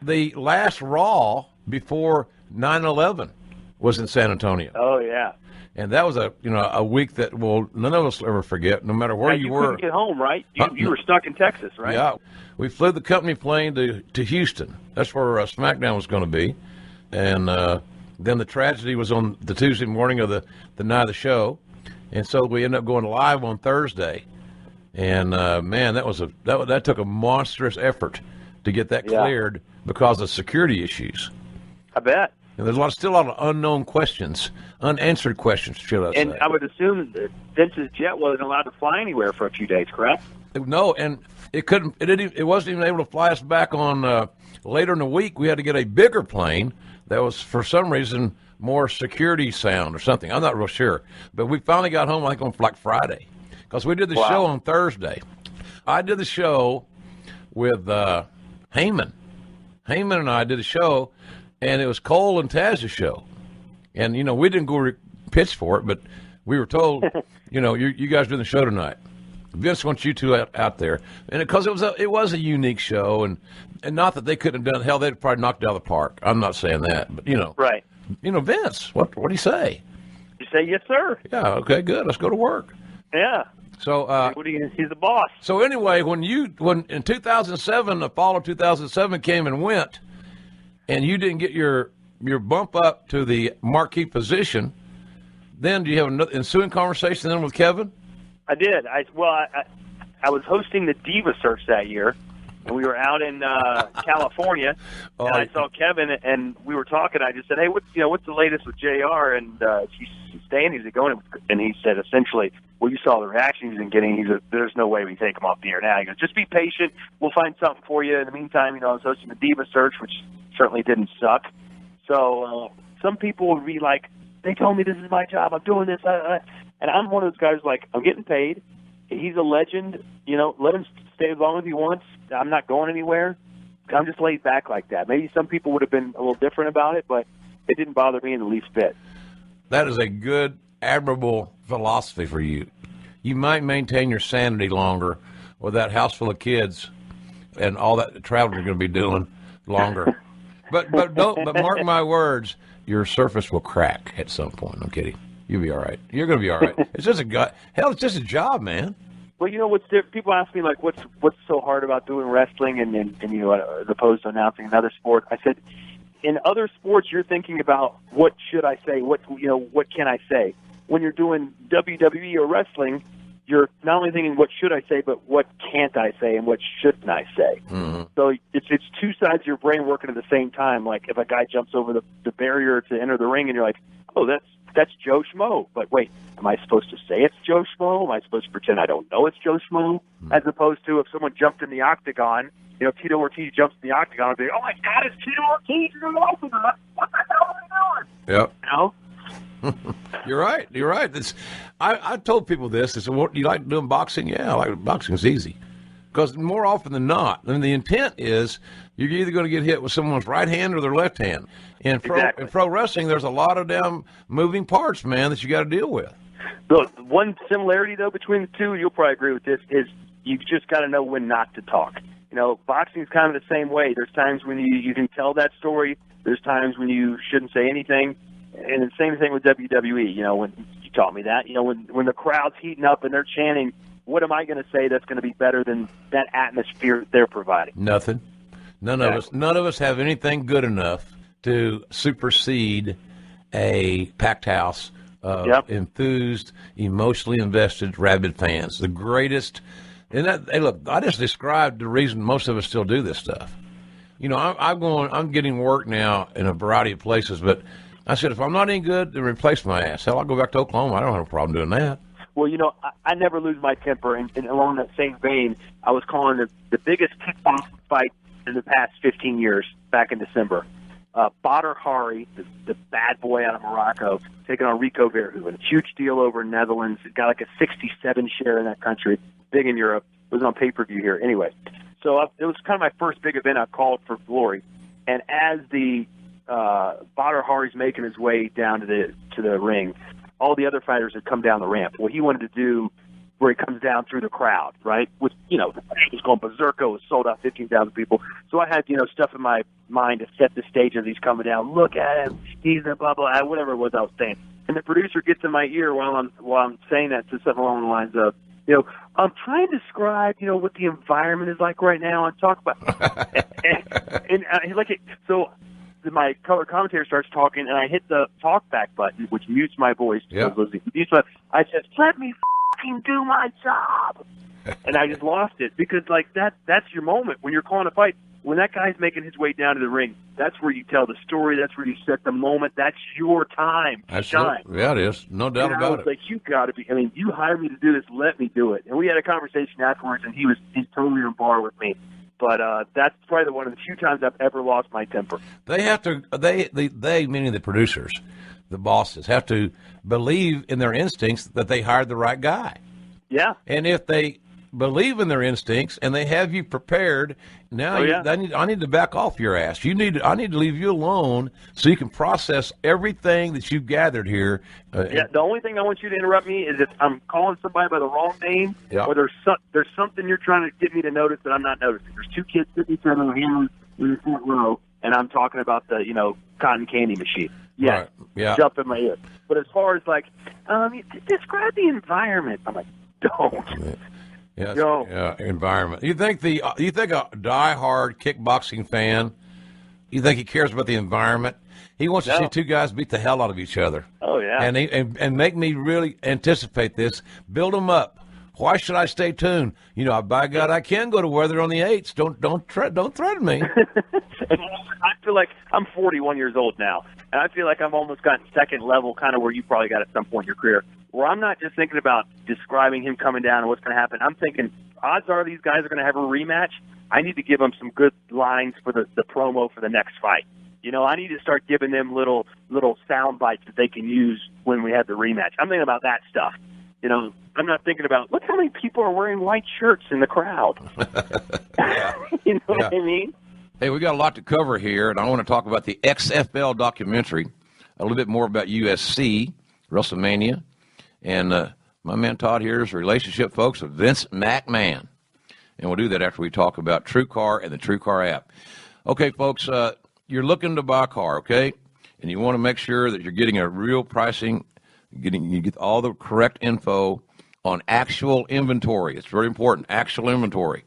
the last Raw before 9/11 was in San Antonio. Oh, yeah. And that was a week that none of us will ever forget, no matter where you were. You couldn't get home, right? You were stuck in Texas, right? Yeah. We flew the company plane to Houston. That's where SmackDown was going to be. And then the tragedy was on the Tuesday morning of the night of the show. And so we ended up going live on Thursday. And, man, that took a monstrous effort to get that cleared because of security issues. I bet. And there's still a lot of unknown questions, unanswered questions, should I say. And I would assume that Vince's jet wasn't allowed to fly anywhere for a few days, correct? No, and it wasn't even able to fly us back on later in the week. We had to get a bigger plane that was, for some reason, more security sound or something. I'm not real sure. But we finally got home, I think, on like Friday. Because we did the show on Thursday. I did the show with Heyman. Heyman and I did a show. And it was Cole and Taz's show. And, we didn't go pitch for it, but we were told, you guys doing the show tonight. Vince wants you two out there. And because it was a unique show, and not that they couldn't have done, hell, they'd probably knocked it out of the park. I'm not saying that, but, Right. Vince, what do you say? You say, yes, sir. Yeah, okay, good. Let's go to work. Yeah. So he's the boss. So anyway, when in 2007, the fall of 2007 came and went, and you didn't get your bump up to the marquee position, then do you have another ensuing conversation then with Kevin? I did. I was hosting the Diva Search that year, and we were out in California, and I saw Kevin, and we were talking. I just said, "Hey, what's the latest with JR?" And he's staying. He's going, and he said essentially, "Well, you saw the reaction he's been getting. He said, there's no way we take him off the air now." He goes, "Just be patient. We'll find something for you." In the meantime, I was hosting the Diva Search, which certainly didn't suck. So some people would be like, "They told me this is my job. I'm doing this," and I'm one of those guys like, I'm getting paid. He's a legend. Let him stay as long as he wants. I'm not going anywhere. I'm just laid back like that. Maybe some people would have been a little different about it, but it didn't bother me in the least bit. That is a good, admirable philosophy for you. You might maintain your sanity longer with that house full of kids and all that travel you're going to be doing longer. But mark my words, your surface will crack at some point. I'm kidding. You'll be all right. You're going to be all right. It's just it's just a job, man. Well, what's different? People ask me like, what's so hard about doing wrestling and as opposed to announcing another sport? I said, in other sports, you're thinking about what should I say? What can I say? When you're doing WWE or wrestling, you're not only thinking what should I say, but what can't I say and what shouldn't I say? Mm-hmm. So it's two sides of your brain working at the same time. Like if a guy jumps over the barrier to enter the ring, and you're like, oh, that's Joe Schmo. But wait, am I supposed to say it's Joe Schmo? Am I supposed to pretend I don't know it's Joe Schmo? Mm-hmm. As opposed to if someone jumped in the octagon, Tito Ortiz jumps in the octagon, I'd be, oh my God, it's Tito Ortiz in the octagon. What the hell are we doing? Yep. You're right. I told people this. I said, "What do you like doing boxing?" Yeah, I like boxing. It's easy because more often than not, the intent is you're either going to get hit with someone's right hand or their left hand. In pro wrestling, there's a lot of damn moving parts, man, that you got to deal with. The one similarity though between the two, you'll probably agree with this, is you just got to know when not to talk. boxing is kind of the same way. There's times when you can tell that story. There's times when you shouldn't say anything. And the same thing with WWE, when you taught me that, when the crowd's heating up and they're chanting, what am I going to say that's going to be better than that atmosphere they're providing? Nothing. None of us have anything good enough to supersede a packed house of enthused, emotionally invested, rabid fans. The greatest. And hey, look, I just described the reason most of us still do this stuff. I'm getting work now in a variety of places, but I said, if I'm not any good, then replace my ass. Hell, I'll go back to Oklahoma. I don't have a problem doing that. Well, I never lose my temper, and along that same vein, I was calling the biggest kickboxing fight in the past 15 years back in December. Badr Hari, the bad boy out of Morocco, taking on Rico Verhoeven. Huge deal over in Netherlands. It got like a 67 share in that country, big in Europe. It was on pay-per-view here. Anyway, so it was kind of my first big event I called for Glory. And as the Badr Hari's making his way down to the ring, all the other fighters had come down the ramp. What he wanted to do, where he comes down through the crowd, right? With the crowd was going berserk. It was sold out, 15,000 people. So I had stuff in my mind to set the stage as he's coming down. Look at him, he's a blah blah, whatever it was I was saying. And the producer gets in my ear while I'm saying that, to something along the lines of, I'm trying to describe, what the environment is like right now, and talk about. So my color commentator starts talking, and I hit the talkback button, which mutes my voice. Yeah. I said, "Let me fucking do my job," and I just lost it, because that's your moment when you're calling a fight. When that guy's making his way down to the ring, that's where you tell the story. That's where you set the moment. That's your time to shine. Yeah, it is. No doubt about it. Like, you got to be. I mean, you hired me to do this. Let me do it. And we had a conversation afterwards, and he's totally on par with me. But that's probably one of the few times I've ever lost my temper. They have to. They meaning the producers, the bosses, have to believe in their instincts that they hired the right guy. Yeah. And if they believe in their instincts and they have you prepared, now I need to back off your ass. I need to leave you alone so you can process everything that you've gathered here. The only thing I want you to interrupt me is if I'm calling somebody by the wrong name, or there's something you're trying to get me to notice that I'm not noticing. There's two kids sitting each other in the front row, and I'm talking about the cotton candy machine. Yeah, right. Yeah. Jump in my ear. But as far as describe the environment, I'm like, don't. Yeah, environment. You think a diehard kickboxing fan, you think he cares about the environment? He wants to see two guys beat the hell out of each other. Oh yeah. And make me really anticipate this. Build them up. Why should I stay tuned? By God, I can go to where they're on the eights. Don't threaten me. I feel like I'm 41 years old now, and I feel like I've almost gotten second level, kind of where you probably got at some point in your career, where I'm not just thinking about describing him coming down and what's going to happen. I'm thinking, odds are these guys are going to have a rematch. I need to give them some good lines for the promo for the next fight. I need to start giving them little sound bites that they can use when we have the rematch. I'm thinking about that stuff. I'm not thinking about, look how many people are wearing white shirts in the crowd. What I mean? Hey, we got a lot to cover here, and I want to talk about the XFL documentary, a little bit more about USC, WrestleMania, and my man Todd here's relationship, folks, with Vince McMahon. And we'll do that after we talk about TrueCar and the TrueCar app. Okay, folks, you're looking to buy a car, okay? And you want to make sure that you're getting a real pricing, you get all the correct info on actual inventory. It's very important, actual inventory.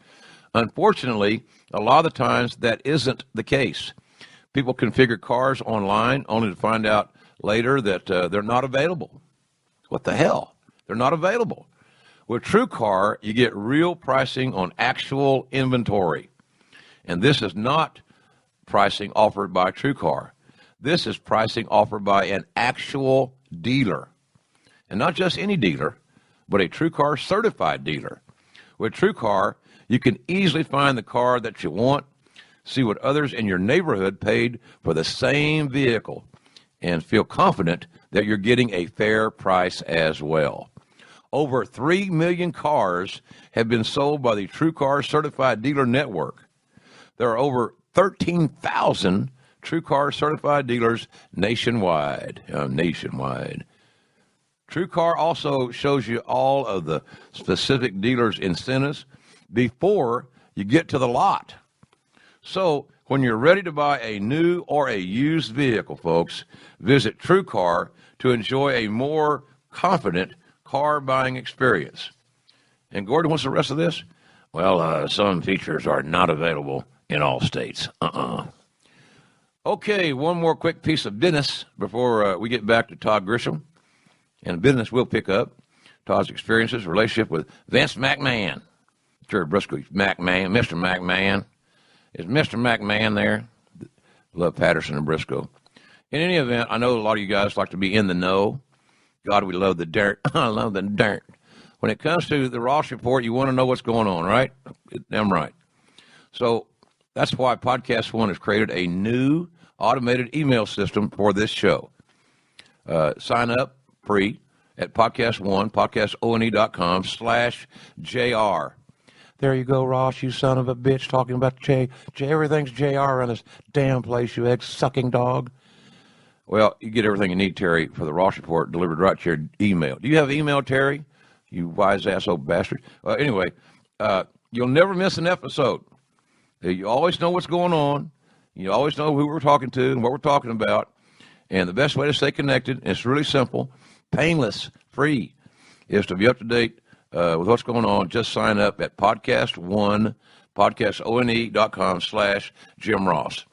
Unfortunately, a lot of the times that isn't the case. People configure cars online only to find out later that they're not available. What the hell? They're not available. With TrueCar, you get real pricing on actual inventory. And this is not pricing offered by TrueCar. This is pricing offered by an actual dealer. And not just any dealer, but a TrueCar certified dealer. With TrueCar, you can easily find the car that you want, see what others in your neighborhood paid for the same vehicle, and feel confident that you're getting a fair price as well. Over 3 million cars have been sold by the TrueCar Certified Dealer Network. There are over 13,000 TrueCar Certified dealers nationwide. TrueCar also shows you all of the specific dealers' incentives before you get to the lot. So when you're ready to buy a new or a used vehicle, folks, visit TrueCar to enjoy a more confident car buying experience. And Gordon, what's the rest of this? Well, some features are not available in all states. Okay, one more quick piece of business before we get back to Todd Grisham. And business will pick up Todd's experiences, relationship with Vince McMahon. Jerry Briscoe, McMahon, Mr. McMahon. Is Mr. McMahon there? Love Patterson and Briscoe. In any event, I know a lot of you guys like to be in the know. God, we love the dirt. I love the dirt. When it comes to the Ross Report, you want to know what's going on, right? I'm right. So that's why Podcast One has created a new automated email system for this show. Sign up free at Podcast One, podcastone.com/JR. There you go, Ross, you son of a bitch, talking about J. Everything's JR on this damn place, you egg-sucking dog. Well, you get everything you need, Terry, for the Ross Report delivered right to your email. Do you have email, Terry? You wise asshole bastard. Anyway, you'll never miss an episode. You always know what's going on. You always know who we're talking to and what we're talking about. And the best way to stay connected, and it's really simple, painless, free, is to be up to date with what's going on. Just sign up at Podcast One, podcastone.com/Jim Ross.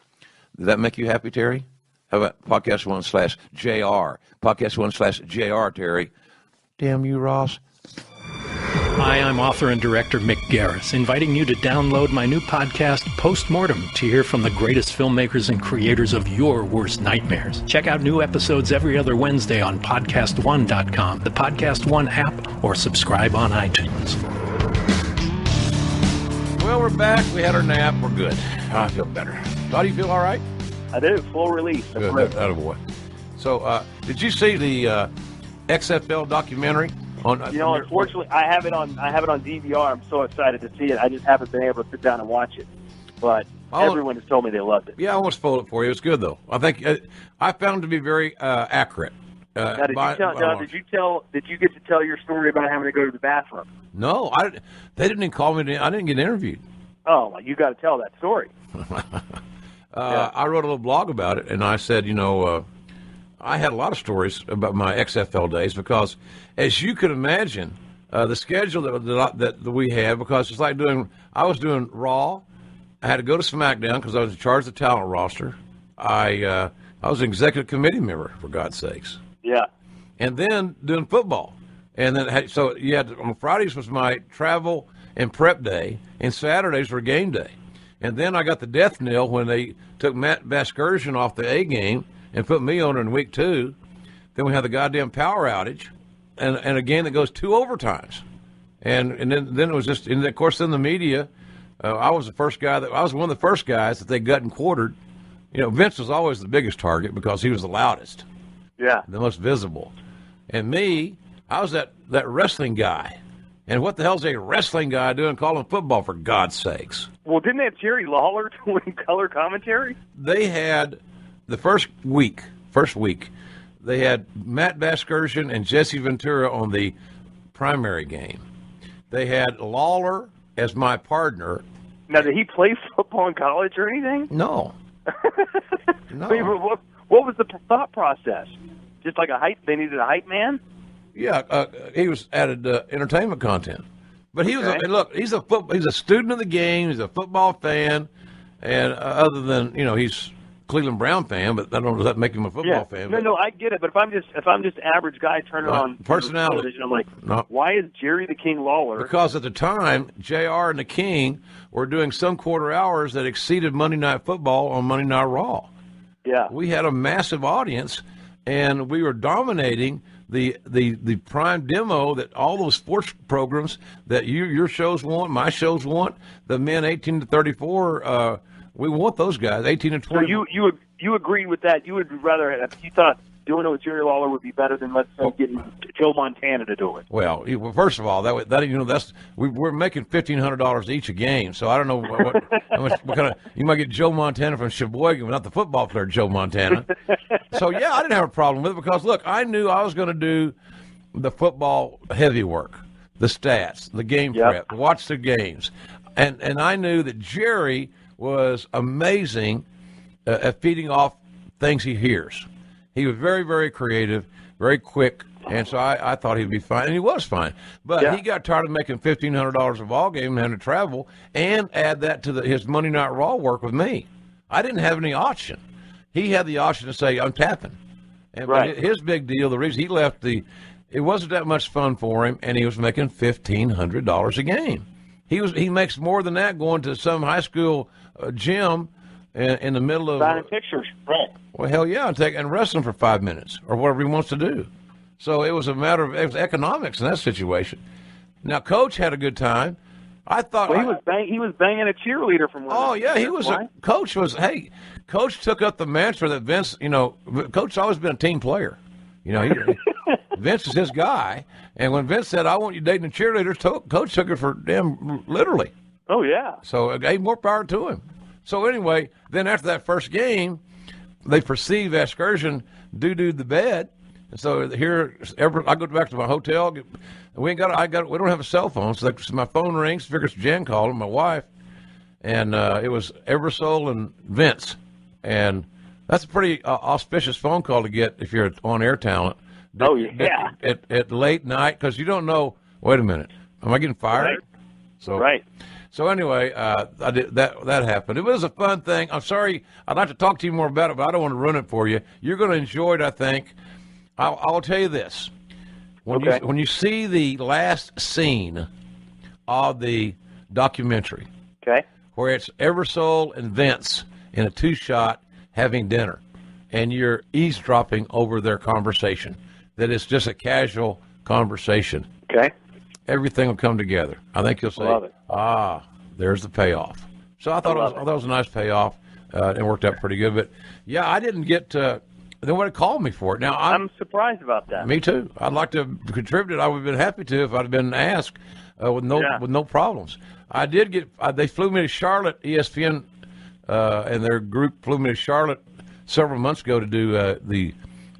Does that make you happy, Terry? How about Podcast One/JR? Podcast One/JR, Terry. Damn you, Ross. Hi, I'm author and director Mick Garris, inviting you to download my new podcast, Postmortem, to hear from the greatest filmmakers and creators of your worst nightmares. Check out new episodes every other Wednesday on PodcastOne.com, the Podcast One app, or subscribe on iTunes. Well, we're back. We had our nap. We're good. I feel better. How do you feel all right? I do. Full release. Good. Attaboy. So, did you see the XFL documentary? Unfortunately, I have it on DVR. I'm so excited to see it. I just haven't been able to sit down and watch it. But everyone has told me they loved it. Yeah, I won't spoil it for you. It's good though. I think I found it to be very accurate. Now, did you get to tell your story about having to go to the bathroom? No, they didn't even call me. I didn't get interviewed. Oh, well, you got to tell that story. I wrote a little blog about it, and I said, I had a lot of stories about my XFL days because, as you can imagine, the schedule that we had, because it's like I was doing Raw. I had to go to SmackDown because I was in charge of the talent roster. I was an executive committee member, for God's sakes. Yeah. And then doing football. And then, so you had on Fridays was my travel and prep day, and Saturdays were game day. And then I got the death knell when they took Matt Vasgersian off the A game and put me on in week 2. Then we had the goddamn power outage, and a game that goes 2 overtimes. And then it was just, and of course, then the media, I was one of the first guys that they gut and quartered. Vince was always the biggest target because he was the loudest. Yeah. The most visible. And me, I was that wrestling guy. And what the hell's a wrestling guy doing calling football, for God's sakes? Well, didn't they have Jerry Lawler doing color commentary? They had the first week, they had Matt Vasgersian and Jesse Ventura on the primary game. They had Lawler as my partner. Now, did he play football in college or anything? No. No. I mean, what was the thought process? Just like they needed a hype man? Yeah, he was added entertainment content. But he was, he's a student of the game. He's a football fan. And other than, he's Cleveland Brown fan, but I don't know, does that make him a football fan? No, I get it. But if I'm just average guy turning on personality, I'm like, why is Jerry the King Lawler? Because at the time, JR and the King were doing some quarter hours that exceeded Monday Night Football on Monday Night Raw. Yeah, we had a massive audience, and we were dominating the prime demo that all those sports programs that your shows want, my shows want, the men 18 to 34. We want those guys, 18 to 20. So you agreed with that? You would rather, you thought doing it with Jerry Lawler would be better than, let's say, getting Joe Montana to do it? Well, first of all, we're making $1,500 each a game, so I don't know what kind of, you might get Joe Montana from Sheboygan, but not the football player Joe Montana. So yeah, I didn't have a problem with it because look, I knew I was going to do the football heavy work, the stats, the game prep, watch the games. And I knew that Jerry was amazing at feeding off things he hears. He was very, very creative, very quick, and so I thought he'd be fine, and he was fine. But he got tired of making $1,500 a ball game and having to travel, and add that to his Monday Night Raw work with me. I didn't have any option. He had the option to say, I'm tapping. And but his big deal, the reason he left it wasn't that much fun for him, and he was making $1,500 a game. He makes more than that going to some high school gym in the middle of signing pictures, right? Well, hell yeah, and wrestling for 5 minutes or whatever he wants to do. So it was a matter of economics in that situation. Now, Coach had a good time. I thought he was banging a cheerleader from. Oh yeah, he was. Coach took up the mantra that Vince. Coach's always been a team player. Vince is his guy, and when Vince said, "I want you dating a cheerleader," Coach took it for damn literally. Oh yeah. So it gave more power to him. So anyway, then after that first game, they perceived Excursion doo-dooed the bed. And so here, I go back to my hotel. We don't have a cell phone, so my phone rings. Figures Jen called, my wife, and it was Eversole and Vince, and that's a pretty auspicious phone call to get if you're on air talent. Oh yeah. At late night, because you don't know. Wait a minute, am I getting fired? Right. So anyway, I did that happened. It was a fun thing. I'm sorry, I'd like to talk to you more about it, but I don't want to ruin it for you. You're going to enjoy it, I think. I'll tell you this: when you see the last scene of the documentary, where it's Eversole and Vince in a 2-shot having dinner, and you're eavesdropping over their conversation, that it's just a casual conversation. Everything will come together. I think you'll say, there's the payoff. So I thought it was a nice payoff. It worked out pretty good. But, yeah, I didn't get nobody called me for it. Now I'm surprised about that. Me too. I'd like to have contributed. I would have been happy to if I'd have been asked with no problems. I did get they flew me to Charlotte, ESPN, and their group flew me to Charlotte several months ago to do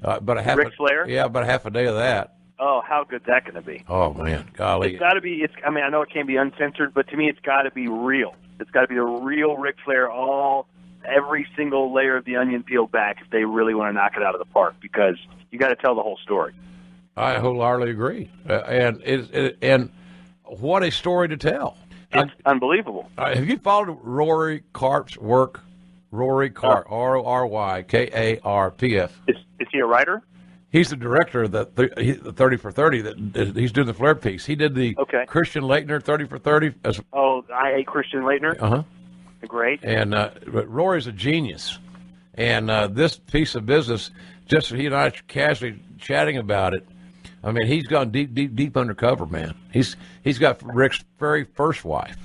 about a half Ric Flair? Yeah, about a half a day of that. Oh, how good's that going to be? Oh man, golly! It's got to be. I mean, I know it can't be uncensored, but to me, it's got to be real. It's got to be the real Ric Flair, every single layer of the onion peeled back, if they really want to knock it out of the park, because you got to tell the whole story. I wholeheartedly agree, and what a story to tell! It's unbelievable. Have you followed Rory Karp's work? Rory Karp, RORYKARPF. Is he a writer? He's the director of the 30 for 30. That he's doing the Flair piece. He did the Christian Laettner 30 for 30. I hate Christian Laettner. Great. And Rory's a genius. And this piece of business, just he and I casually chatting about it. I mean, he's gone deep undercover, man. He's got Rick's very first wife.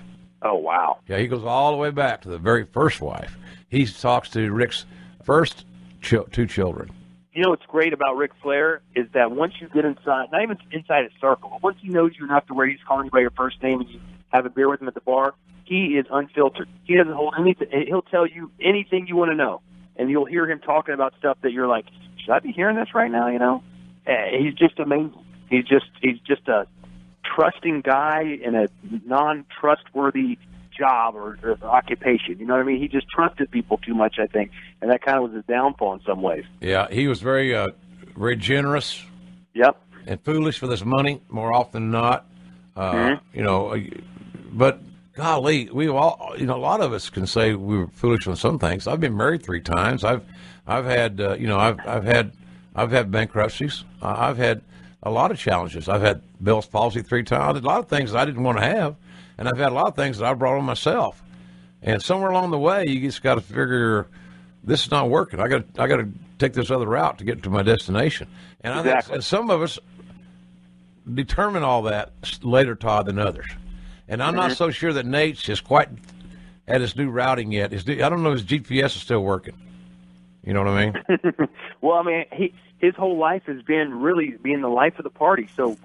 Oh wow. Yeah, he goes all the way back to the very first wife. He talks to Rick's first 2 children. You know what's great about Ric Flair is that once you get inside, not even inside his circle, but once he knows you enough to where he's calling you by your first name and you have a beer with him at the bar, he is unfiltered. He doesn't hold anything. He'll tell you anything you want to know, and you'll hear him talking about stuff that you're like, should I be hearing this right now? He's just amazing. He's just a trusting guy in a non-trustworthy job or occupation. You know what I mean? He just trusted people too much, I think, and that kind of was his downfall in some ways. Yeah, he was very generous. Yep. And foolish with his money more often than not. But golly, we've all, a lot of us can say we were foolish on some things. I've been married 3 times. I've had bankruptcies. I've had a lot of challenges. I've had Bell's palsy 3 times. A lot of things I didn't want to have. And I've had a lot of things that I brought on myself. And somewhere along the way, you just got to figure, this is not working. I got to take this other route to get to my destination. And I think some of us determine all that later, Todd, than others. And I'm not so sure that Nate's just quite at his new routing yet. I don't know if his GPS is still working. You know what I mean? Well, I mean, his whole life has been really being the life of the party. So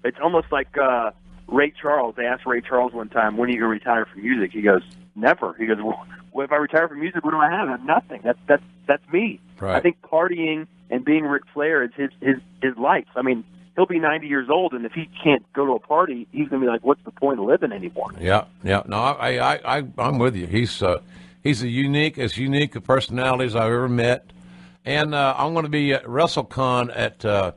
it's almost like Ray Charles. They asked Ray Charles one time, when are you going to retire from music? He goes, never. He goes, well, if I retire from music, what do I have? I have nothing. That's me. Right. I think partying and being Ric Flair is his life. I mean, he'll be 90 years old, and if he can't go to a party, he's going to be like, what's the point of living anymore? Yeah. No, I'm with you. He's as unique a personality as I've ever met. And I'm going to be at WrestleCon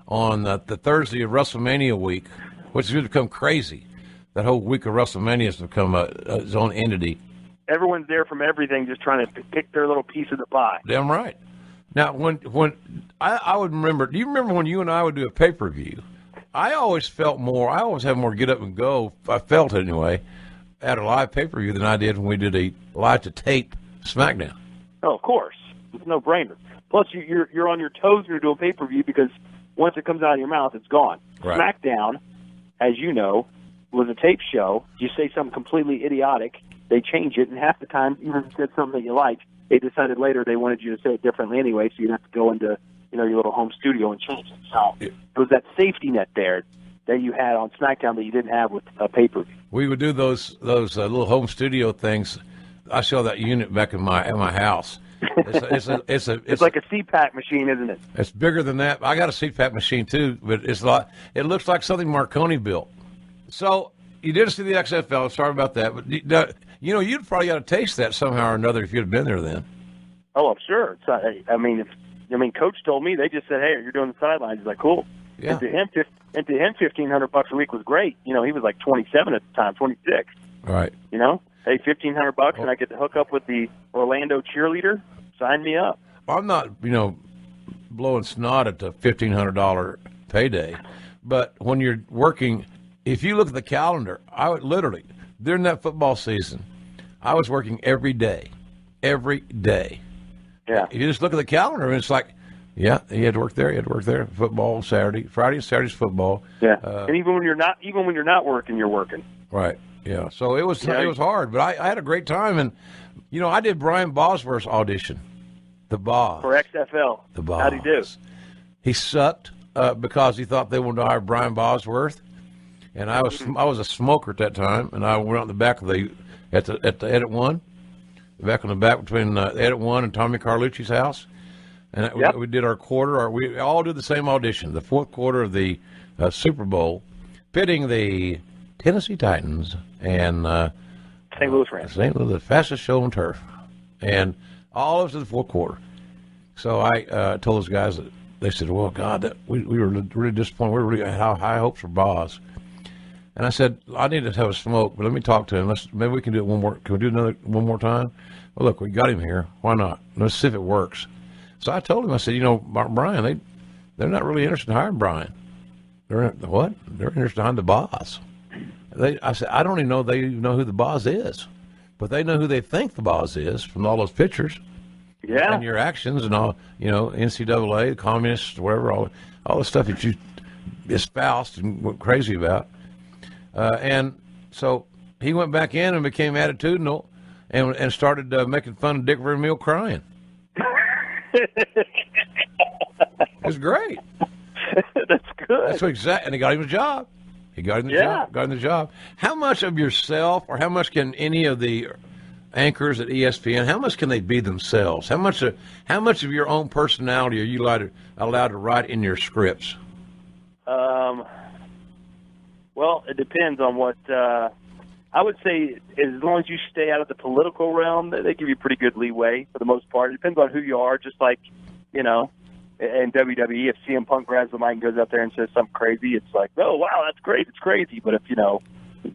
on the Thursday of WrestleMania week, which has become crazy. That whole week of WrestleMania has become its own entity. Everyone's there from everything, just trying to pick their little piece of the pie. Damn right. Now, when I would remember, do you remember when you and I would do a pay-per-view? I always have more get up and go, I felt anyway, at a live pay-per-view than I did when we did a live-to-tape SmackDown. Oh, of course. It's a no-brainer. Plus, you're on your toes when you're doing pay-per-view because once it comes out of your mouth, it's gone. Right. SmackDown, as you know, was a tape show. You say something completely idiotic, they change it, and half the time, even if you said something that you liked, they decided later they wanted you to say it differently anyway, so you'd have to go into your little home studio and change it. So it was that safety net there that you had on SmackDown that you didn't have with a pay-per-view. We would do those little home studio things. I saw that unit back at my house. It's like a CPAP machine, isn't it? It's bigger than that. I got a CPAP machine too, but it looks like something Marconi built. So you didn't see the XFL. Sorry about that, but you'd probably got to taste that somehow or another if you'd have been there then. Oh, I'm sure. Coach told me, they just said, "Hey, you're doing the sidelines." He's like, "Cool." Yeah. And to him, $1,500 a week was great. He was like 27 at the time, 26. Right. Hey, $1,500, and I get to hook up with the Orlando cheerleader. Sign me up. I'm not, blowing snot at the $1,500 payday, but when you're working, if you look at the calendar, I would literally during that football season, I was working every day. Yeah. You just look at the calendar, and it's like, yeah, you had to work there. Football Saturday, Friday and Saturday's football. Yeah, and even when you're not working, you're working. Right. Yeah. So it was hard, but I had a great time, and I did Brian Bosworth's audition, the Boz for XFL. The Boz. How'd he do? He sucked because he thought they wanted to hire Brian Bosworth, and I was a smoker at that time, and I went out in the back of at the Edit One, back in the back between Edit One and Tommy Carlucci's house. And we did our quarter. We all did the same audition. The fourth quarter of the Super Bowl, pitting the Tennessee Titans and St. Louis Rams. St. Louis, the fastest show on turf, and all of it to the fourth quarter. So I told those guys that they said, "Well, God, we were really disappointed. We really had high hopes for Boz." And I said, "I need to have a smoke, but let me talk to him. Maybe we can do it one more. Can we do one more time? Well, look, we got him here. Why not? Let's see if it works." So I told him, I said, Brian, they're not really interested in hiring Brian. They're interested in hiring the Boz. I said, I don't even know they even know who the Boz is, but they know who they think the Boz is from all those pictures. Yeah. And your actions and all, NCAA, communists, whatever, all the stuff that you espoused and went crazy about. And so he went back in and became attitudinal and started making fun of Dick Vermeil crying. It was great. That's good. That's exactly, and he got him a job. Got him the job. How much of yourself, or how much can any of the anchors at ESPN? How much can they be themselves? How much of your own personality are you allowed to write in your scripts? Well, it depends on what. I would say as long as you stay out of the political realm, they give you pretty good leeway for the most part. It depends on who you are, just like, in WWE, if CM Punk grabs the mic and goes up there and says something crazy, it's like, oh, wow, that's great, it's crazy. But if,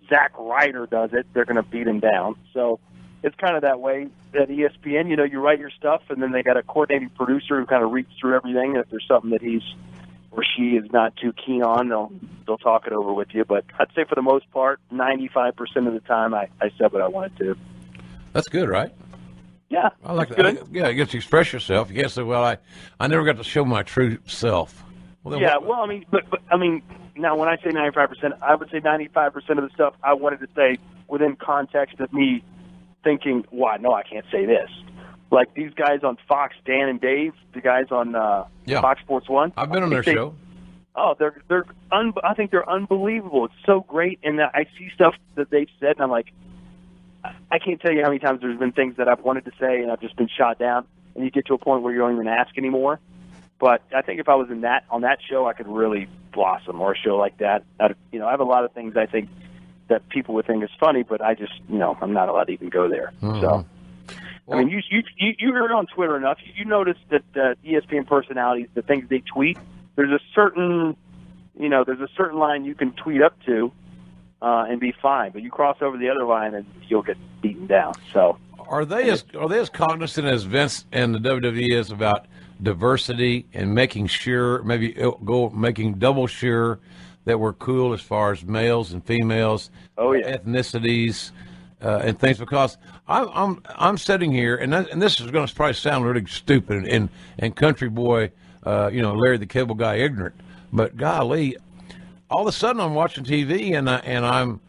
Zack Ryder does it, they're going to beat him down. So it's kind of that way at ESPN. You write your stuff, and then they got a coordinating producer who kind of reads through everything. And if there's something that he's or she is not too keen on, they'll talk it over with you. But I'd say for the most part, 95% of the time, I said what I wanted to. That's good, right? Yeah, I like that. Yeah, you get to express yourself. You can't say, "Well, I never got to show my true self." Well, yeah, but now when I say 95%, I would say 95% of the stuff I wanted to say within context of me thinking, "Why? No, I can't say this." Like these guys on Fox, Dan and Dave, the guys on Fox Sports 1. I've been on their show. Oh, I think they're unbelievable. It's so great, and I see stuff that they've said, and I'm like, I can't tell you how many times there's been things that I've wanted to say, and I've just been shot down. And you get to a point where you don't even ask anymore. But I think if I was on that show, I could really blossom, or a show like that. I have a lot of things I think that people would think is funny, but I just, I'm not allowed to even go there. Mm-hmm. So, well, I mean, you heard on Twitter enough. You notice that ESPN personalities, the things they tweet, there's a certain line you can tweet up to and be fine, but you cross over the other line and you'll get beaten down. So, are they as cognizant as Vince and the WWE is about diversity and making sure, making double sure that we're cool as far as males and females, ethnicities, and things? Because I'm sitting here, and this is going to probably sound really stupid and country boy, Larry the Cable Guy ignorant, but golly, all of a sudden I'm watching TV and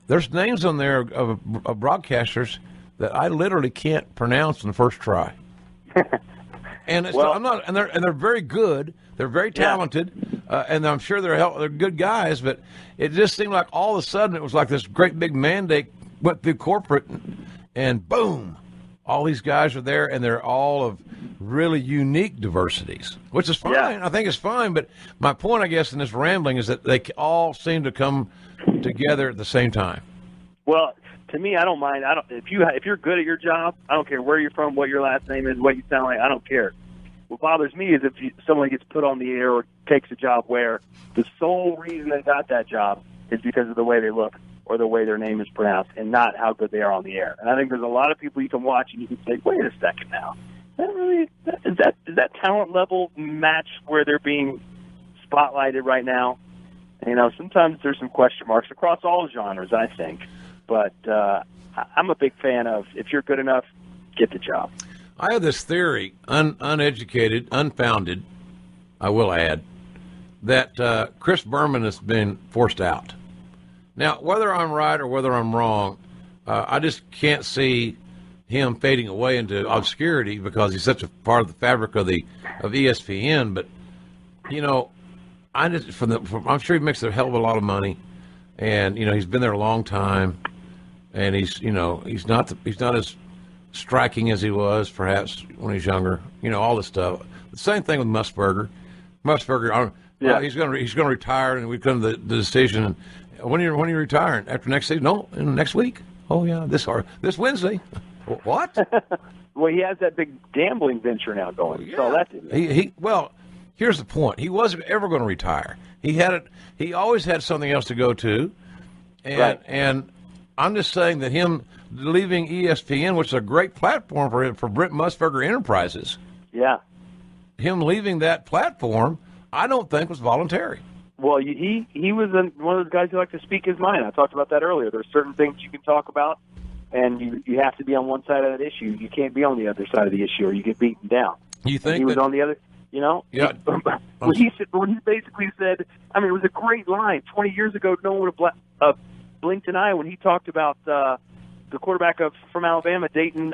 there's names on there of broadcasters that I literally can't pronounce in the first try. And they're very good. They're very talented, and I'm sure they're good guys. But it just seemed like all of a sudden it was like this great big mandate went through corporate, and boom, all these guys are there, and they're all of really unique diversities, which is fine. Yeah. I think it's fine. But my point, I guess, in this rambling is that they all seem to come together at the same time. Well, to me, I don't mind. If you're good at your job, I don't care where you're from, what your last name is, what you sound like. I don't care. What bothers me is if someone gets put on the air or takes a job where the sole reason they got that job is because of the way they look or the way their name is pronounced, and not how good they are on the air. And I think there's a lot of people you can watch and you can say, "Wait a second now, does that talent level match where they're being spotlighted right now?" Sometimes there's some question marks across all genres, I think. But I'm a big fan of, if you're good enough, get the job. I have this theory, uneducated, unfounded, I will add, that Chris Berman has been forced out. Now, whether I'm right or whether I'm wrong, I just can't see him fading away into obscurity because he's such a part of the fabric of ESPN. But, I'm sure he makes a hell of a lot of money, and he's been there a long time. And he's not as striking as he was perhaps when he's younger. All this stuff. The same thing with Musburger. He's going to retire, and we've come to the decision. When are you retiring? After next season? No, next week. Oh yeah, this Wednesday. What? Well, he has that big gambling venture now going. Yeah. So that's well. Here's the point. He wasn't ever going to retire. He always had something else to go to, and I'm just saying that him leaving ESPN, which is a great platform for Brent Musburger Enterprises. Yeah. Him leaving that platform, I don't think was voluntary. Well, he was one of those guys who liked to speak his mind. I talked about that earlier. There's certain things you can talk about, and you have to be on one side of that issue. You can't be on the other side of the issue, or you get beaten down. You think he was on the other? Yeah. When he basically said, it was a great line. 20 years ago, no one would have blinked an eye when he talked about the quarterback from Alabama dating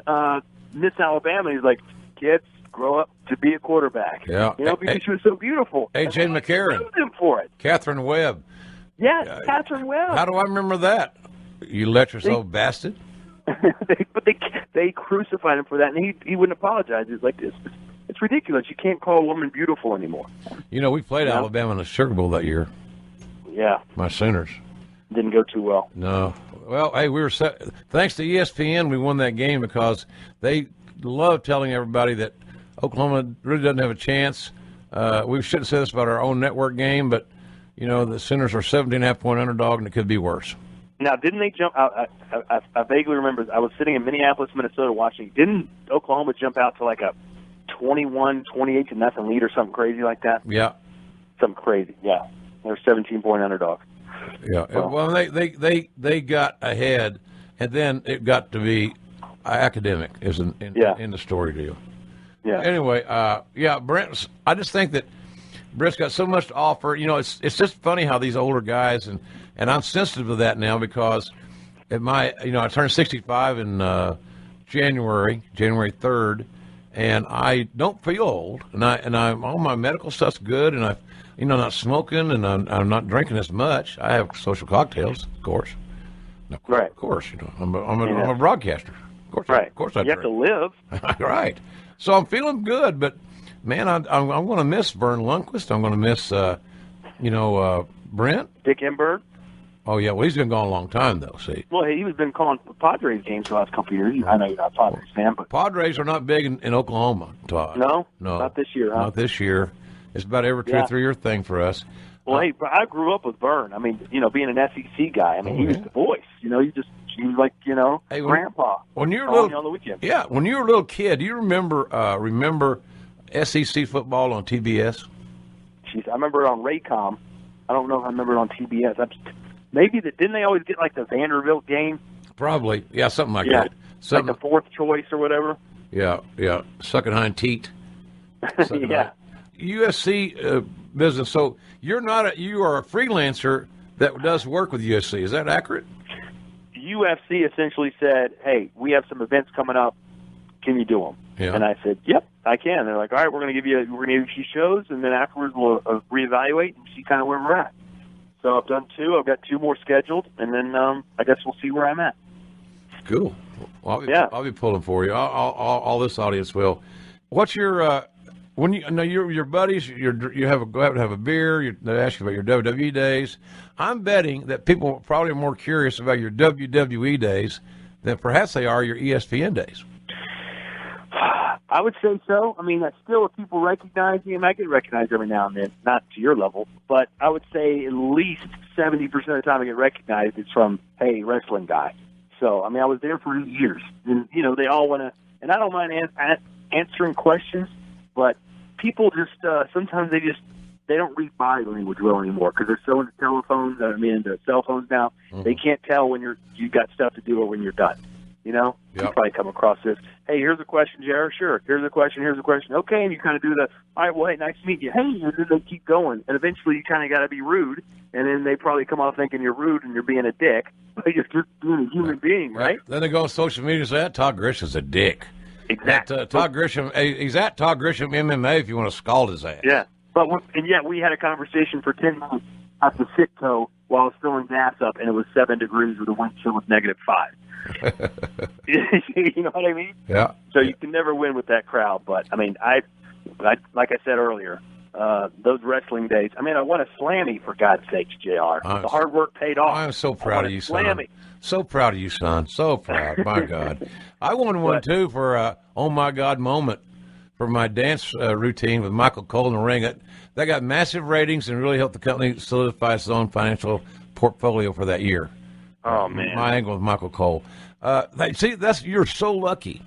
Miss Alabama. He's like, kids, grow up to be a quarterback. Yeah. Because she was so beautiful. A.J. McCarron. Loved him for it. Catherine Webb. Yes, Catherine Webb. How do I remember that? You let yourself bastard. But they crucified him for that, and he wouldn't apologize. He's like, it's ridiculous. You can't call a woman beautiful anymore. We played Alabama in the Sugar Bowl that year. Yeah. My Sooners. Didn't go too well. No. Well, hey, thanks to ESPN, we won that game because they love telling everybody that Oklahoma really doesn't have a chance. We shouldn't say this about our own network game, but, the Sooners are 17.5-point underdog, and it could be worse. Now, didn't they jump out? I vaguely remember I was sitting in Minneapolis, Minnesota watching. Didn't Oklahoma jump out to like a 21-28 to nothing lead or something crazy like that? Yeah. Something crazy, yeah. They're 17-point underdog. Yeah. Well, they got ahead, and then it got to be academic in the story deal. Yeah. Anyway, Brent, I just think that Brent's got so much to offer. It's just funny how these older guys, and I'm sensitive to that now because I turned 65 in January 3rd, and I don't feel old, and I'm all my medical stuff's good, and I'm not smoking, and I'm not drinking as much. I have social cocktails, of course. Right. Of course, I'm a broadcaster. Of course, right. Of course, I you drink. have to live. Right. So I'm feeling good, but man, I'm going to miss Vern Lundquist. I'm going to miss, Brent. Dick Enberg. Oh, yeah. Well, he's been gone a long time, though, see. Well, he's been calling Padres games the last couple of years. I know you're not a Padres fan, but Padres are not big in Oklahoma, Todd. No, not this year, huh? Not this year. It's about every 2 or 3 year thing for us. Well, hey, I grew up with Vern. I mean, being an SEC guy, I mean, he was the voice. He was like, hey, grandpa. When you were on the weekend. Yeah, when you were a little kid, do you remember SEC football on TBS? Jeez, I remember it on Raycom. I don't know if I remember it on TBS. Didn't they always get like the Vanderbilt game? Probably, yeah, something like that. Like the fourth choice or whatever. Yeah, sucking hind teat. Yeah. USC business. So you are a freelancer that does work with USC. Is that accurate? UFC essentially said, "Hey, we have some events coming up. Can you do them?" Yeah. And I said, "Yep, I can." They're like, "All right, we're going to give you a few shows, and then afterwards we'll reevaluate and see kind of where we're at." So I've done 2. I've got 2 more scheduled, and then I guess we'll see where I'm at. Cool. Well, I'll be pulling for you. All this audience will. What's your when your buddies go out and have a beer? They ask you about your WWE days. I'm betting that people probably are more curious about your WWE days than perhaps they are your ESPN days. I would say so. I mean, that's still, if people recognize me, and I get recognized every now and then, not to your level, but I would say at least 70% of the time I get recognized, it's from, hey, wrestling guy. So, I mean, I was there for 8 years. And, they all want to, and I don't mind answering questions, but people just, sometimes they don't read body language well anymore because they're so into telephones, the cell phones now. Mm-hmm. They can't tell when you've got stuff to do or when you're done. You probably come across this. Hey, here's a question, JR. Sure. Here's a question. Okay, and you kind of do the, all right, well, hey, nice to meet you. Hey, and then they keep going. And eventually you kind of got to be rude, and then they probably come off thinking you're rude and you're being a dick. But you're just being a human being, right? Then they go on social media and say, Todd Grisham's a dick. Exactly. Todd Grisham, he's at Todd Grisham MMA if you want to scald his ass. Yeah. And yet we had a conversation for 10 minutes at the Sitco while I was filling gas up, and it was 7 degrees with a wind chill of -5. You know what I mean? Yeah. So you can never win with that crowd. But, I mean, I like I said earlier, those wrestling days, I mean, I won a Slammy, for God's sakes, JR. The hard work paid off. I'm so proud of you, son. Slammy. So proud of you, son. So proud. My God. I won one, too, for a oh, my God moment for my dance routine with Michael Cole in the ring. That got massive ratings and really helped the company solidify its own financial portfolio for that year. Oh, man. My angle with Michael Cole. See, you're so lucky.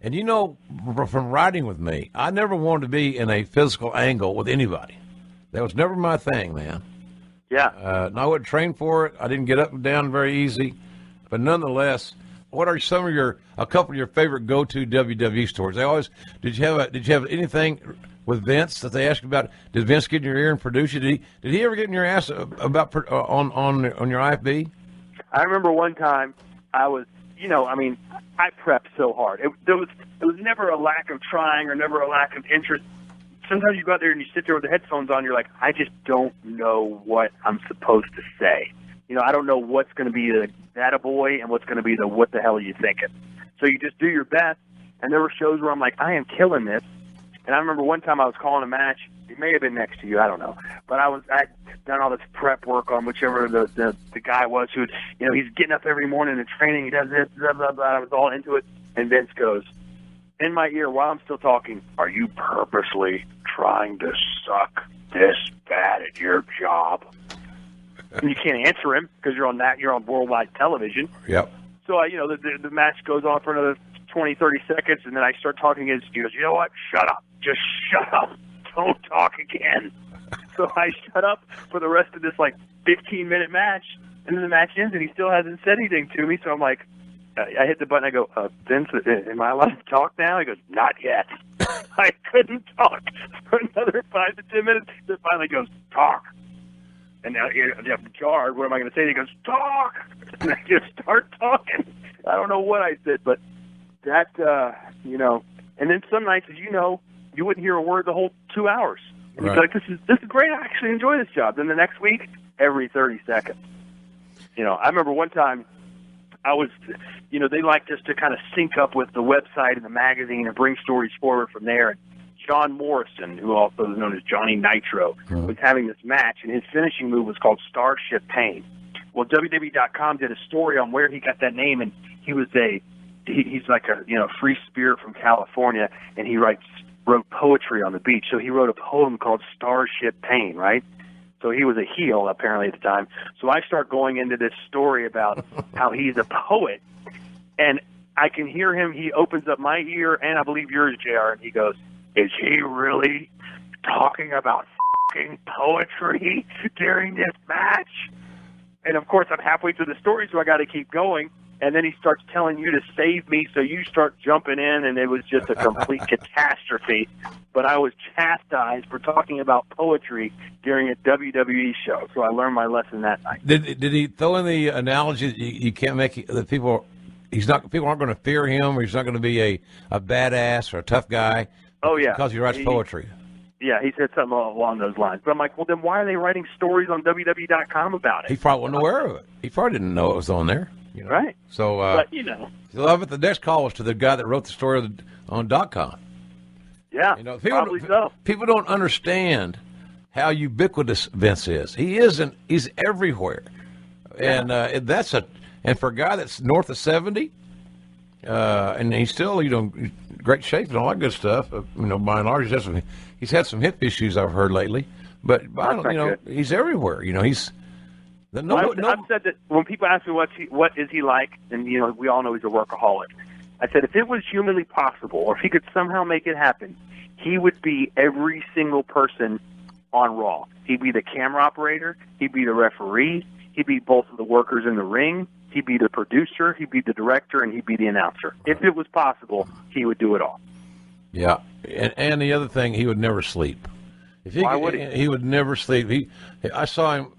And from riding with me, I never wanted to be in a physical angle with anybody. That was never my thing, man. Yeah. And I wouldn't train for it. I didn't get up and down very easy. But nonetheless, what are a couple of your favorite go-to WWE stories? Did you have anything with Vince that they asked about? Did Vince get in your ear and produce you? Did he ever get in your ass about on your IFB? I remember one time I was, I prepped so hard. It was never a lack of trying or never a lack of interest. Sometimes you go out there and you sit there with the headphones on, you're like, I just don't know what I'm supposed to say. I don't know what's going to be the attaboy and what's going to be the what the hell are you thinking. So you just do your best, and there were shows where I'm like, I am killing this. And I remember one time I was calling a match. It may have been next to you, I don't know. But I'd done all this prep work on whichever the guy was who, he's getting up every morning and training. He does this, blah, blah, blah. I was all into it. And Vince goes, in my ear while I'm still talking, are you purposely trying to suck this bad at your job? And you can't answer him because you're on worldwide television. Yep. So, the match goes on for another 20, 30 seconds, and then I start talking again. He goes, you know what? Shut up. Just shut up. Don't talk again. So I shut up for the rest of this, 15-minute match, and then the match ends, and he still hasn't said anything to me. So I'm like, I hit the button. I go, Vince, am I allowed to talk now? He goes, not yet. I couldn't talk for another 5 to 10 minutes. Then finally goes, talk. And now I'm jarred. What am I going to say? He goes, talk. And I just start talking. I don't know what I said, but that, and then some nights, as you know, you wouldn't hear a word the whole 2 hours. And you'd be like, this is great. I actually enjoy this job. Then the next week, every 30 seconds. I remember one time I was, they liked us to kind of sync up with the website and the magazine and bring stories forward from there. And John Morrison, who also is known as Johnny Nitro, was having this match, and his finishing move was called Starship Pain. Well, WWE.com did a story on where he got that name, and he's like a free spirit from California, and he wrote poetry on the beach. So he wrote a poem called Starship Pain, right? So he was a heel apparently at the time. So I start going into this story about how he's a poet, and I can hear him. He opens up my ear, and I believe yours, JR, and he goes, "Is he really talking about fucking poetry during this match?" And of course, I'm halfway through the story, so I got to keep going. And then he starts telling you to save me, so you start jumping in, and it was just a complete catastrophe. But I was chastised for talking about poetry during a WWE show, so I learned my lesson that night. Did he throw in the analogy that you can't make the people? People aren't going to fear him, or he's not going to be a badass or a tough guy. Oh yeah, because he writes poetry. Yeah, he said something along those lines. But I'm like, well, then why are they writing stories on WWE.com about it? He probably wasn't aware of it. He probably didn't know it was on there. Right. So, but, the next call was to the guy that wrote the story on .com. Yeah, probably so. People don't understand how ubiquitous Vince is. He's everywhere. Yeah. And and for a guy that's north of 70, and he's still, great shape and all that good stuff. By and large, he's had some hip issues I've heard lately, but he's everywhere. He's. I've said that when people ask me what is he like, and we all know he's a workaholic. I said if it was humanly possible, or if he could somehow make it happen, he would be every single person on Raw. He'd be the camera operator, he'd be the referee, he'd be both of the workers in the ring, he'd be the producer, he'd be the director, and he'd be the announcer. If it was possible, he would do it all. Yeah, and the other thing, he would never sleep. Why would he? He would never sleep. I saw him.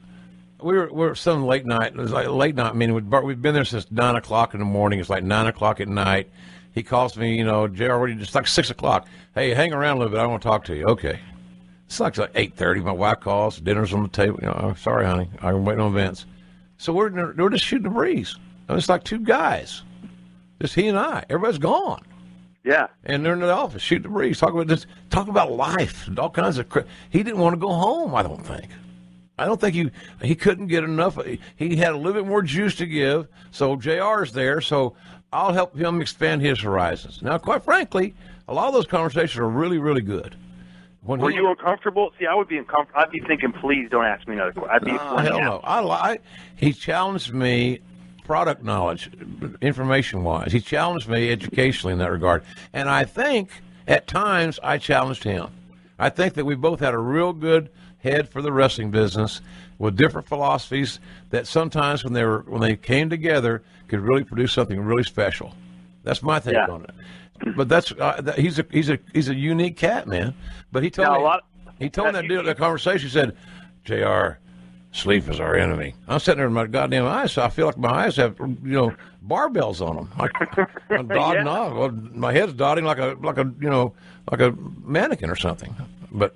We were some late night. It was like a late night meeting. We'd been there since 9 o'clock in the morning. It's like 9 o'clock at night. He calls me, JR, just like 6 o'clock. Hey, hang around a little bit. I want to talk to you. Okay. It's like 8:30. My wife calls. Dinner's on the table. I'm sorry, honey. I'm waiting on Vince. So we're just shooting the breeze. It's like two guys, just he and I. Everybody's gone. Yeah. And they're in the office shooting the breeze, talk about life, and all kinds of. He didn't want to go home. I don't think he couldn't get enough. He had a little bit more juice to give. So JR's there. So I'll help him expand his horizons. Now, quite frankly, a lot of those conversations are really, really good. Were you uncomfortable? See, I would be uncomfortable. I'd be thinking, please don't ask me another question. I'd be hell no. He challenged me product knowledge, information-wise. He challenged me educationally in that regard. And I think at times I challenged him. I think that we both had a real good head for the wrestling business with different philosophies that sometimes when they came together could really produce something really special. That's my take on it. But he's a unique cat, man. But he told me that conversation. He said, "JR, sleep is our enemy." I'm sitting there with my goddamn eyes, so I feel like my eyes have barbells on them. I'm dotting off. Well, my head's dotting like a mannequin or something. But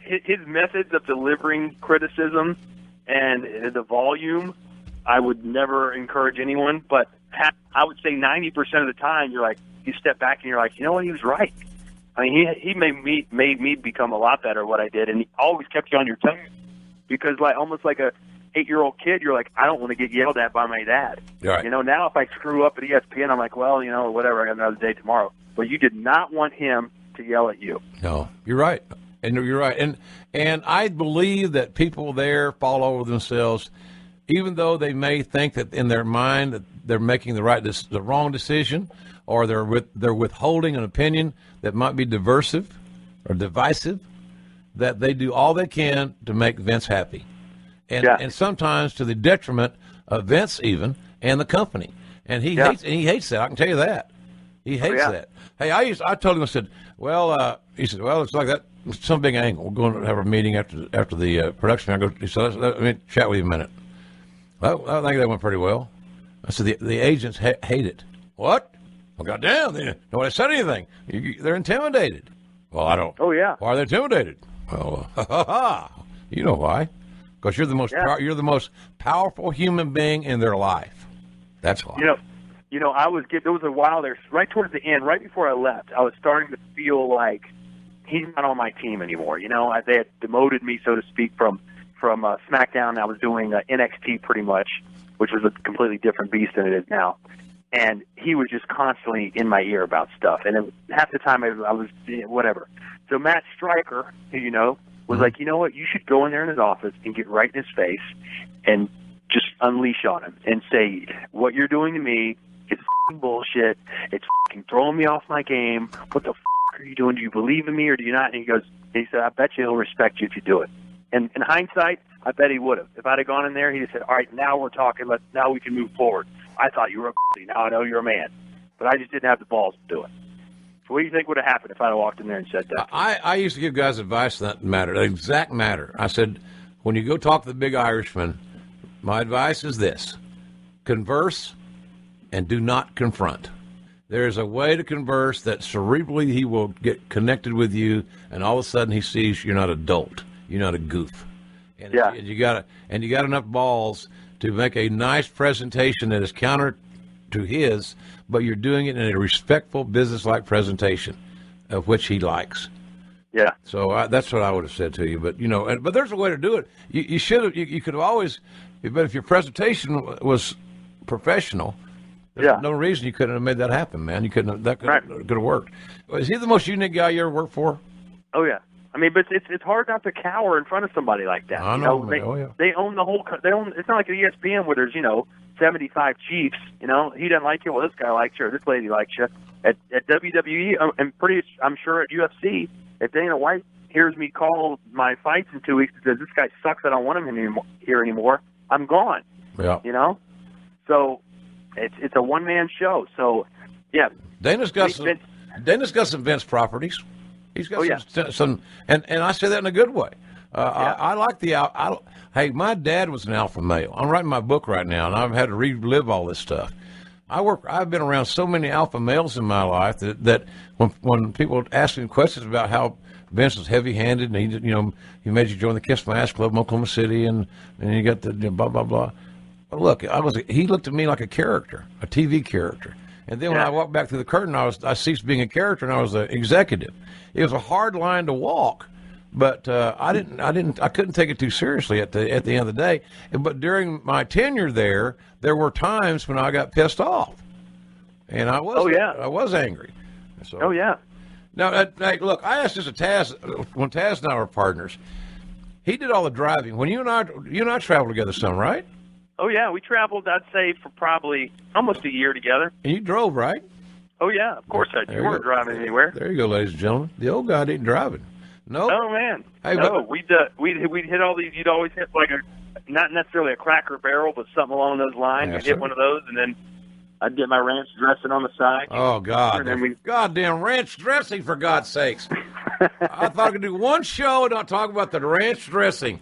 his methods of delivering criticism and the volume, I would never encourage anyone. But I would say 90% of the time, you're like, you step back and you're like, you know what, he was right. I mean, he made me become a lot better at what I did, and he always kept you on your toes. Because almost like a 8-year-old kid, you're like, I don't want to get yelled at by my dad. Right. Now if I screw up at ESPN, I'm like, well, whatever, I got another day tomorrow. But you did not want him to yell at you. No, you're right. And you're right. And I believe that people there fall over themselves, even though they may think that in their mind that they're making the wrong decision, or they're withholding an opinion that might be divisive, that they do all they can to make Vince happy. And sometimes to the detriment of Vince even and the company. And he hates that. I can tell you that. He hates that. Hey, I told him, I said, he said, it's like that. Some big angle. We're going to have a meeting after the production. He said, let me chat with you a minute. Well, I think that went pretty well. I said, the agents hate it. What? Well, goddamn, nobody said anything. They're intimidated. Well, I don't. Oh, yeah. Why are they intimidated? Well, you know why. Because you're the most powerful human being in their life. That's why. There was a while there, right towards the end, right before I left, I was starting to feel like he's not on my team anymore. You know, they had demoted me, so to speak, from SmackDown. I was doing NXT pretty much, which was a completely different beast than it is now. And he was just constantly in my ear about stuff. And then half the time I was whatever. So Matt Stryker, who you know, was like, you know what, you should go in there in his office and get right in his face and just unleash on him and say, what you're doing to me is f***ing bullshit. It's f***ing throwing me off my game. What the f*** are you doing? Do you believe in me or do you not? And he said, I bet you he'll respect you if you do it. And in hindsight, I bet he would have. If I'd have gone in there, he'd have said, all right, now we're talking. Now we can move forward. I thought you were a pussy. Now I know you're a man. But I just didn't have the balls to do it. So what do you think would have happened if I'd have walked in there and said that? I used to give guys advice on that matter, the exact matter. I said, when you go talk to the big Irishman, my advice is this: converse and do not confront. There's a way to converse that cerebrally he will get connected with you, and all of a sudden he sees you're not a dolt, you're not a goof, and you got enough balls to make a nice presentation that is counter to his, but you're doing it in a respectful, business-like presentation, of which he likes. Yeah. So that's what I would have said to you. But but there's a way to do it. You should have. You could have always. But if your presentation was professional, there's no reason you couldn't have made that happen, man. You couldn't. That could have worked. Is he the most unique guy you ever worked for? Oh yeah. I mean, but it's hard not to cower in front of somebody like that. I know. They own the whole. It's not like an ESPN where there's 75 chiefs. He doesn't like you. Well, this guy likes you. Or this lady likes you. At WWE, I'm sure at UFC, if Dana White hears me call my fights in 2 weeks and says this guy sucks, I don't want him here anymore, I'm gone. Yeah. So it's a one man show. So yeah. Dana's got some Vince properties. He's got some, and I say that in a good way. I like hey, my dad was an alpha male. I'm writing my book right now, and I've had to relive all this stuff. I've been around so many alpha males in my life that when people ask me questions about how Vince was heavy-handed and he made you join the Kiss My Ass Club in Oklahoma City and you got the blah blah blah. But look, he looked at me like a character, a TV character. And then when I walked back through the curtain, I ceased being a character and I was an executive. It was a hard line to walk, but I couldn't take it too seriously at the end of the day. But during my tenure there were times when I got pissed off, and I was angry. So, oh yeah. Now, hey, look, I asked this to Taz when Taz and I were partners. He did all the driving. When you and I traveled together some, right? Oh yeah, we traveled, I'd say, for probably almost a year together. And you drove, right? Oh yeah, of course I did. You weren't driving anywhere. There you go, ladies and gentlemen. The old guy didn't driving. No. Oh man. Hey, no, we'd hit all these. You'd always hit like not necessarily a Cracker Barrel, but something along those lines. You'd hit one of those, and then I'd get my ranch dressing on the side. Oh God! Goddamn ranch dressing, for God's sakes! I thought I could do one show and not talk about the ranch dressing.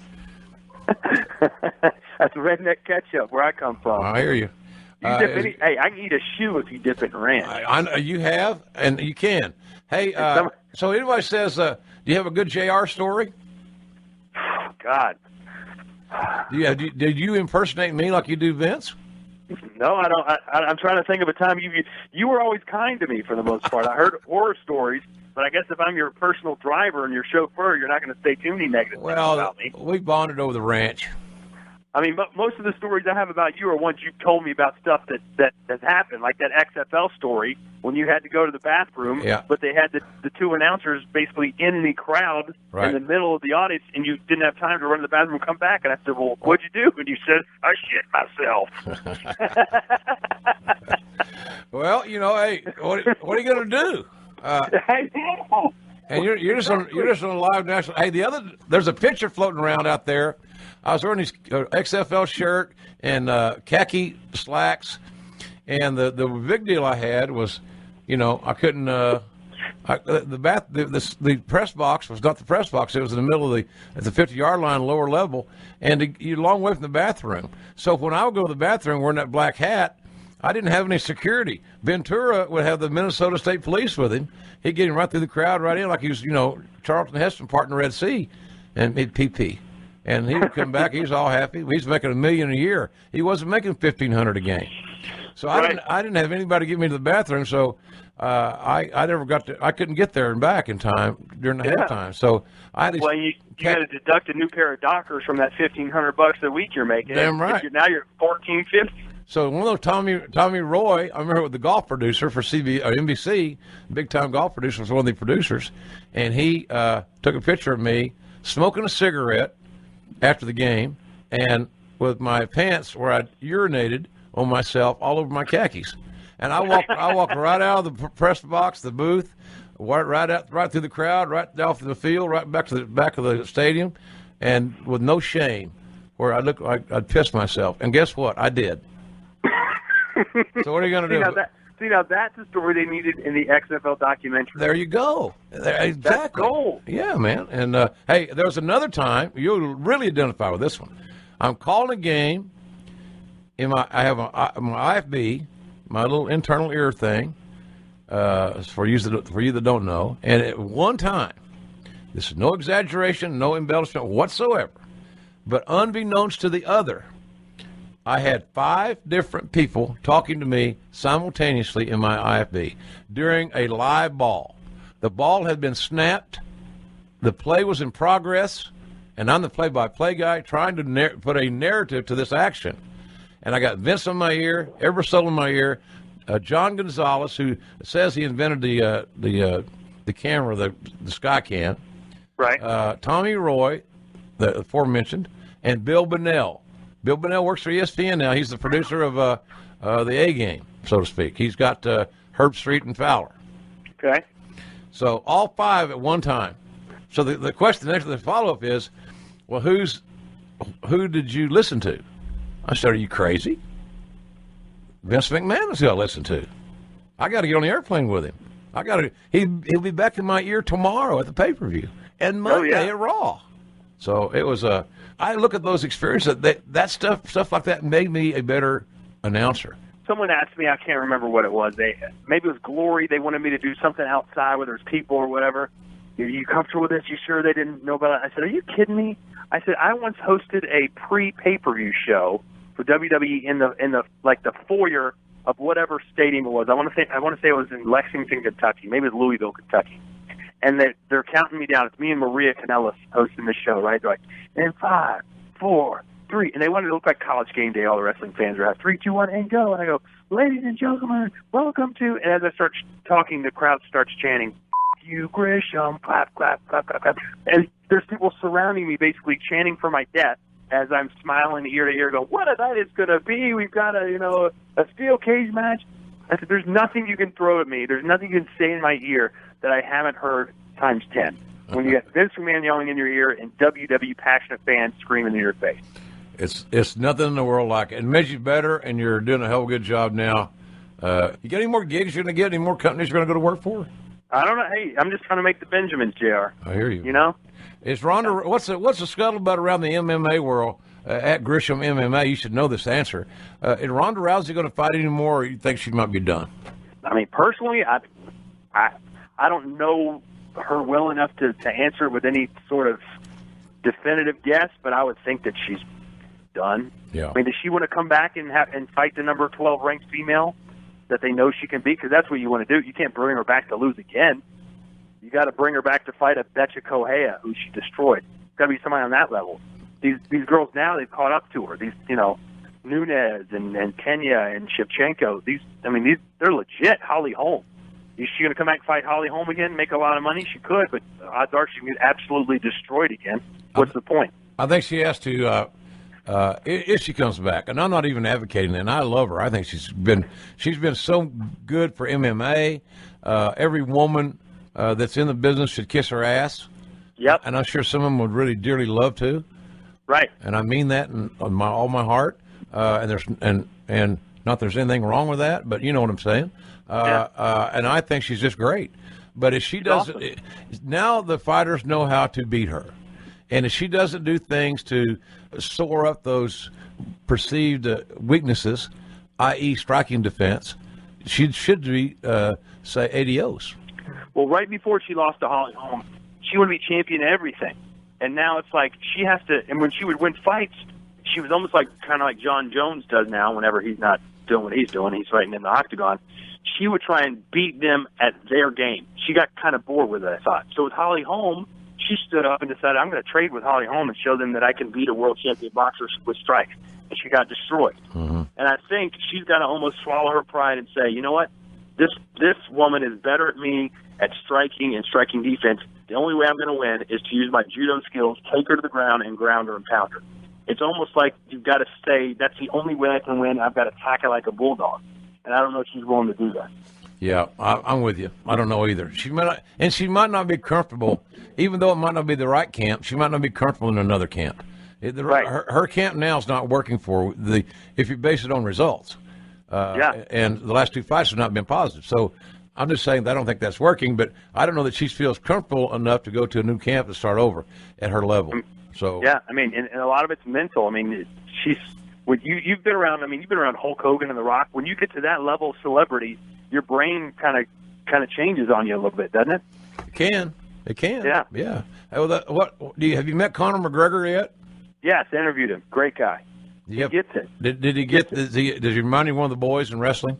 That's redneck ketchup where I come from. I hear you. Hey, I can eat a shoe if you dip it in ranch. I know you have, and you can. Hey, so anybody says, do you have a good JR story? God. Did you impersonate me like you do Vince? No, I don't. I'm trying to think of a time you were always kind to me for the most part. I heard horror stories, but I guess if I'm your personal driver and your chauffeur, you're not going to say too many negative things about me. We bonded over the ranch. I mean, most of the stories I have about you are ones you've told me about stuff that has happened, like that XFL story when you had to go to the bathroom, but they had the two announcers basically in the crowd in the middle of the audience, and you didn't have time to run to the bathroom and come back. And I said, well, what'd you do? And you said, I shit myself. Well, hey, what are you going to do? And you're just on live national. Hey, there's a picture floating around out there. I was wearing this XFL shirt and khaki slacks, and the big deal I had was, I couldn't. The press box was not the press box. It was in the middle of at the 50-yard line, lower level, and you're a long way from the bathroom. So when I would go to the bathroom wearing that black hat, I didn't have any security. Ventura would have the Minnesota State Police with him. He'd get him right through the crowd, right in like he was, Charlton Heston part in the Red Sea, and he'd pee. And he would come back. He was all happy. He's making $1 million a year. He wasn't making $1,500 a game. So I didn't have anybody get me to the bathroom, so I never got to. I couldn't get there and back in time during the halftime. So I had you got to deduct a new pair of Dockers from that $1,500 a week you're making. Damn right. Now you're $1,450. So one of those Tommy Roy, I remember with the golf producer for NBC, big time golf producer, was one of the producers, and he took a picture of me smoking a cigarette after the game, and with my pants where I urinated on myself all over my khakis. And I walked right out of the press box, the booth, right through the crowd, right off the field, right back to the back of the stadium, and with no shame, where I looked like I'd pissed myself. And guess what? I did. So what are you going to do? Now that's the story they needed in the XFL documentary. There you go. Exactly. That's gold. Yeah, man. And hey, there was another time you'll really identify with this one. I'm calling a game. I have my IFB, my little internal ear thing. For you that don't know, and at one time, this is no exaggeration, no embellishment whatsoever, but unbeknownst to the other, I had 5 different people talking to me simultaneously in my IFB during a live ball. The ball had been snapped, the play was in progress, and I'm the play-by-play guy trying to put a narrative to this action. And I got Vince in my ear, Ebersol in my ear, John Gonzalez, who says he invented the camera, the Skycam. Right. Tommy Roy, the aforementioned, and Bill Bunnell. Bill Bunnell works for ESPN now. He's the producer of the A Game, so to speak. He's got Herb Street and Fowler. Okay. So all 5 at one time. So the question, the follow-up is, well, who did you listen to? I said, are you crazy? Vince McMahon is who I listen to. I got to get on the airplane with him. He'll be back in my ear tomorrow at the pay-per-view and Monday at Raw. So it was I look at those experiences. That stuff like that made me a better announcer. Someone asked me, I can't remember what it was. Maybe it was Glory. They wanted me to do something outside where there's people or whatever. Are you comfortable with this? You sure they didn't know about it? I said, are you kidding me? I said, I once hosted a pre-pay-per-view show for WWE in the foyer of whatever stadium it was. I want to say it was in Lexington, Kentucky. Maybe it's Louisville, Kentucky. And they're counting me down. It's me and Maria Kanellis hosting the show, right? They're like, in 5, 4, 3. And they wanted to look like College Game Day. All the wrestling fans are at 3, 2, 1, and go. And I go, ladies and gentlemen, welcome to. And as I start talking, the crowd starts chanting, you Grisham, clap, clap, clap, clap, clap. And there's people surrounding me, basically chanting for my death. As I'm smiling ear to ear, going, what a night it's going to be. We've got a steel cage match. I said, there's nothing you can throw at me. There's nothing you can say in my ear that I haven't heard times 10. When you got Vince McMahon yelling in your ear and WWE passionate fans screaming in your face. It's nothing in the world like it. It makes you better, and you're doing a hell of a good job now. You got any more gigs you're going to get? Any more companies you're going to go to work for? I don't know. Hey, I'm just trying to make the Benjamins, JR. I hear you. You know? Is Ronda? What's the scuttlebutt around the MMA world? At Grisham MMA, you should know this answer. Is Ronda Rousey going to fight anymore, or you think she might be done? I mean, personally, I don't know her well enough to answer with any sort of definitive guess, but I would think that she's done. Yeah. I mean, does she want to come back and fight the number 12 ranked female that they know she can beat? Because that's what you want to do. You can't bring her back to lose again. You got to bring her back to fight a Betcha Kohea, who she destroyed. It's got to be somebody on that level. These girls now, they've caught up to her. These, Nunes and Kenya and Shevchenko. They're legit. Holly Holm. Is she going to come back and fight Holly Holm again, make a lot of money? She could, but odds are she can get absolutely destroyed again. What's the point? I think she has to, if she comes back, and I'm not even advocating that, and I love her. I think she's been so good for MMA. Every woman that's in the business should kiss her ass. Yep. And I'm sure some of them would really dearly love to. Right. And I mean that in all my heart. And not there's anything wrong with that, but you know what I'm saying. And I think she's just great. But if she doesn't, awesome. Now the fighters know how to beat her. And if she doesn't do things to shore up those perceived weaknesses, i.e. striking defense, she should be, say, adios. Well, right before she lost to Holly Holm, she wanted to be champion of everything. And now it's like she has to, and when she would win fights, she was almost like kind of like John Jones does now whenever he's not doing what he's doing. He's fighting in the octagon. She would try and beat them at their game. She got kind of bored with it, I thought. So with Holly Holm, she stood up and decided, I'm going to trade with Holly Holm and show them that I can beat a world champion boxer with strikes. And she got destroyed. Mm-hmm. And I think she's got to almost swallow her pride and say, you know what? This woman is better at me at striking and striking defense. The only way I'm going to win is to use my judo skills, take her to the ground, and ground her and pound her. It's almost like you've got to say, that's the only way I can win. I've got to tackle like a bulldog. And I don't know if she's willing to do that. Yeah, I'm with you. I don't know either. She might not be comfortable, even though it might not be the right camp. She might not be comfortable in another camp. Right. Her camp now is not working for her. If you base it on results. And the last two fights have not been positive. So I'm just saying that I don't think that's working, but I don't know that she feels comfortable enough to go to a new camp and start over at her level. So yeah, I mean, and a lot of it's mental. I mean, you've been around. I mean, you've been around Hulk Hogan and The Rock. When you get to that level of celebrity, your brain kind of changes on you a little bit, doesn't it? It can. Yeah. Yeah. Have you met Conor McGregor yet? Yes, I interviewed him. Great guy. He gets it. Did he get? Does he remind you of one of the boys in wrestling?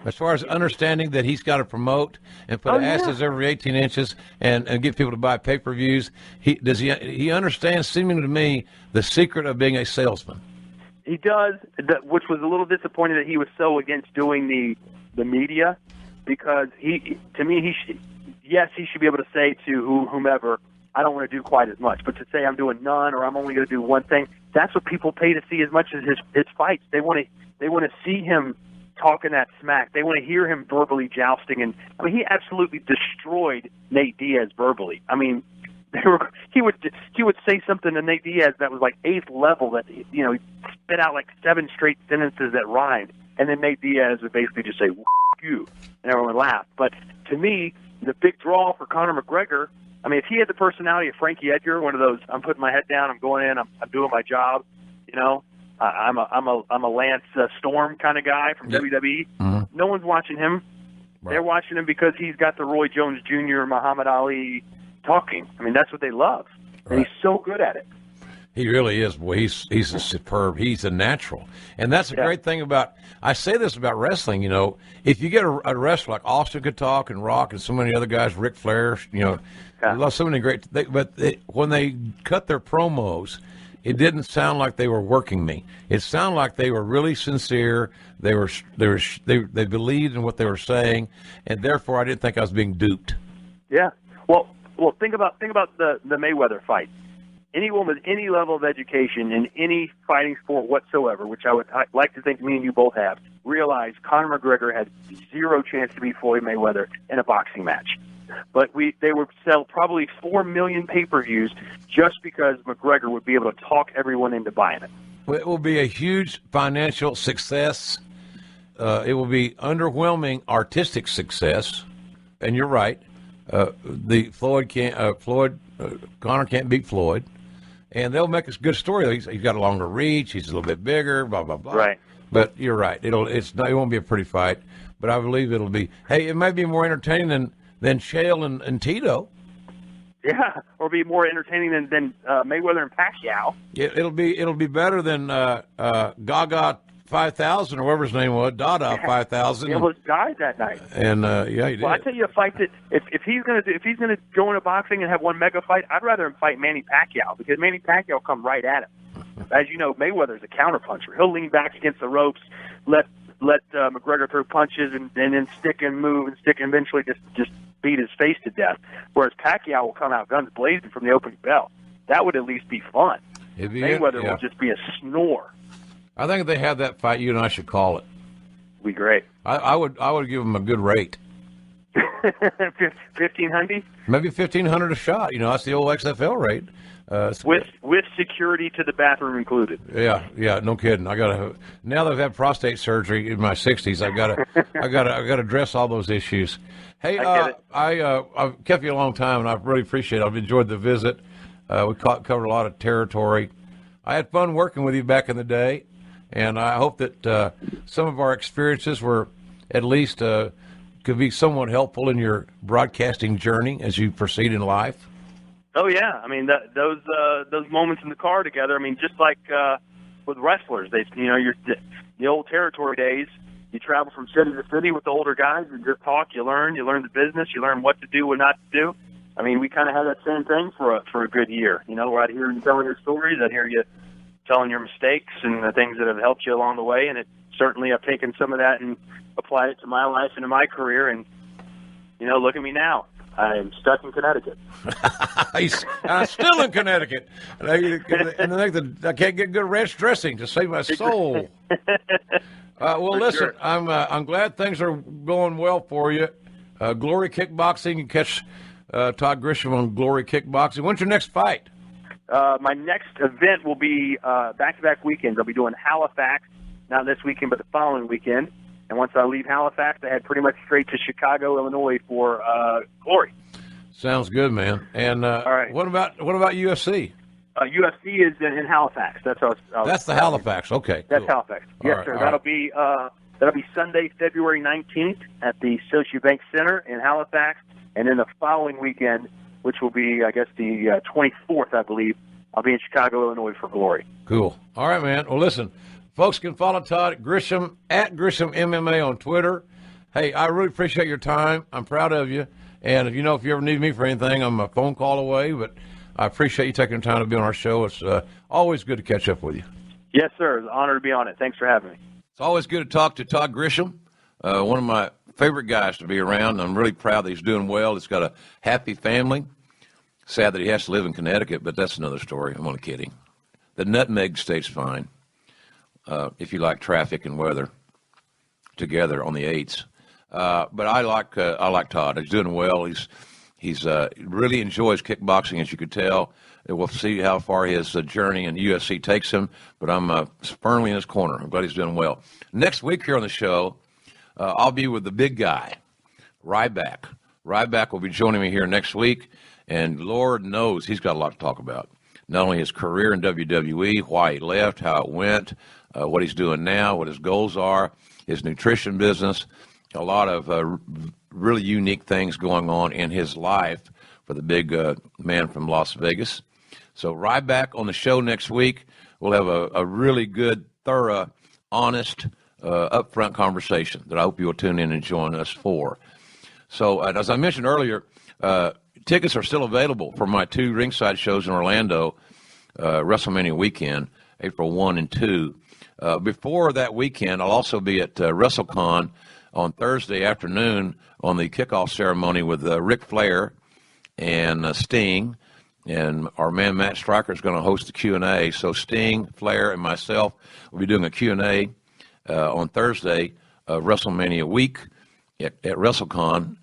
As far as understanding that he's got to promote and put asses every 18 inches and get people to buy pay-per-views, he understands, seeming to me, the secret of being a salesman. He does, which was a little disappointing that he was so against doing the media, because he should be able to say to whomever, I don't want to do quite as much. But to say I'm doing none or I'm only going to do one thing, that's what people pay to see as much as his fights. They want to see him talking that smack. They want to hear him verbally jousting. And I mean, he absolutely destroyed Nate Diaz verbally. I mean, he would say something to Nate Diaz that was like 8th level, that he spit out like 7 straight sentences that rhymed, and then Nate Diaz would basically just say "F you," and everyone laughed. But to me, the big draw for Conor McGregor, I mean, if he had the personality of Frankie Edgar, one of those, I'm putting my head down, I'm going in, I'm doing my job, I'm a Lance Storm kind of guy from WWE. Mm-hmm. No one's watching him. Right. They're watching him because he's got the Roy Jones Jr., Muhammad Ali talking. I mean, that's what they love, and he's so good at it. He really is. Boy, he's a superb. He's a natural, and that's a great thing about. I say this about wrestling. If you get a wrestler like Austin could talk and Rock and so many other guys, Ric Flair, so many great. When they cut their promos, it didn't sound like they were working me. It sounded like they were really sincere. They believed in what they were saying, and therefore I didn't think I was being duped. Yeah. Well, think about the Mayweather fight. Anyone with any level of education in any fighting sport whatsoever, which I would like to think me and you both have, realize Conor McGregor had zero chance to beat Floyd Mayweather in a boxing match. But they would sell probably 4 million pay-per-views just because McGregor would be able to talk everyone into buying it. It will be a huge financial success. It will be underwhelming artistic success, and you're right. Conor can't beat Floyd, and they'll make a good story. He's got a longer reach. He's a little bit bigger. Blah blah blah. Right. But you're right. It won't be a pretty fight, but I believe it'll be. Hey, it may be more entertaining than Chael and Tito. Yeah, or be more entertaining than Mayweather and Pacquiao. It'll be better than Gaga 5000 or whatever his name was, Dada 5000. He almost died that night. And he did. Well, I tell you, a fight that if he's gonna go into boxing and have one mega fight, I'd rather him fight Manny Pacquiao, because Manny Pacquiao will come right at him. As you know, Mayweather's a counterpuncher. He'll lean back against the ropes, let McGregor throw punches, and then stick and move and stick, and eventually just beat his face to death. Whereas Pacquiao will come out guns blazing from the opening bell. That would at least be fun. Mayweather will just be a snore. I think if they have that fight, you and I should call it. Be great. I would give them a good rate. 1,500? Maybe 1,500 a shot. That's the old XFL rate. With security to the bathroom included. Yeah, no kidding. Now that I've had prostate surgery in my 60s, I got to address all those issues. Hey, I've kept you a long time, and I really appreciate it. I've enjoyed the visit. We covered a lot of territory. I had fun working with you back in the day, and I hope that some of our experiences were at least could be somewhat helpful in your broadcasting journey as you proceed in life. Oh yeah, I mean those moments in the car together. I mean, just like with wrestlers. The old territory days. You travel from city to city with the older guys and just talk. You learn the business. You learn what to do, what not to do. I mean, we kind of had that same thing for a good year. We're out here and telling your stories. I hear you telling your mistakes and the things that have helped you along the way. And it certainly, I've taken some of that and applied it to my life and to my career. And look at me now. I'm stuck in Connecticut. He's still in Connecticut, and I can't get good ranch dressing to save my soul. Well, listen, sure. I'm glad things are going well for you. Glory Kickboxing, you can catch Todd Grisham on Glory Kickboxing. When's your next fight? My next event will be back-to-back weekends. I'll be doing Halifax, not this weekend, but the following weekend. And once I leave Halifax, I head pretty much straight to Chicago, Illinois for Glory. Sounds good, man. And all right. What about UFC? UFC is in Halifax. That's the Halifax. Okay, that's cool. Halifax. Yes, right, sir. Right. That'll be Sunday, February 19th at the Scotiabank Center in Halifax, and then the following weekend, which will be, I guess, the 24th, I believe, I'll be in Chicago, Illinois for Glory. Cool. All right, man. Well, listen, folks can follow Todd Grisham at Grisham MMA on Twitter. Hey, I really appreciate your time. I'm proud of you. And if you ever need me for anything, I'm a phone call away. But I appreciate you taking the time to be on our show. It's always good to catch up with you. Yes, sir. It's an honor to be on it. Thanks for having me. It's always good to talk to Todd Grisham, one of my favorite guys to be around. I'm really proud that he's doing well. He's got a happy family. Sad that he has to live in Connecticut, but that's another story. I'm only kidding. The Nutmeg State's fine if you like traffic and weather together on the 8s. But I like Todd. He's doing well. He's really enjoys kickboxing, as you could tell. We'll see how far his journey in UFC takes him, but I'm firmly in his corner. I'm glad he's doing well. Next week here on the show, I'll be with the big guy, Ryback. Ryback will be joining me here next week, and Lord knows he's got a lot to talk about. Not only his career in WWE, why he left, how it went, what he's doing now, what his goals are, his nutrition business, a lot of really unique things going on in his life for the big man from Las Vegas. So Ryback on the show next week. We'll have a really good, thorough, honest, upfront conversation that I hope you'll tune in and join us for. So as I mentioned earlier, tickets are still available for my 2 ringside shows in Orlando, WrestleMania weekend, April 1 and 2. Before that weekend, I'll also be at WrestleCon on Thursday afternoon on the kickoff ceremony with Ric Flair and Sting. And our man Matt Stryker is going to host the Q&A. So Sting, Flair, and myself will be doing a Q&A on Thursday of WrestleMania week at WrestleCon.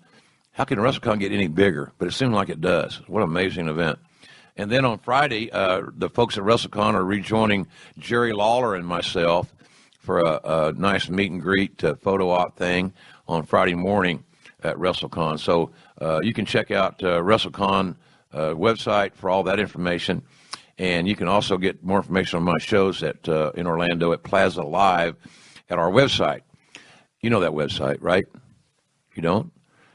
How can WrestleCon get any bigger? But it seems like it does. What an amazing event. And then on Friday, the folks at WrestleCon are rejoining Jerry Lawler and myself for a nice meet and greet photo op thing on Friday morning at WrestleCon. So you can check out WrestleCon website for all that information. And you can also get more information on my shows at in Orlando at Plaza Live at our website. You know that website, right? You don't?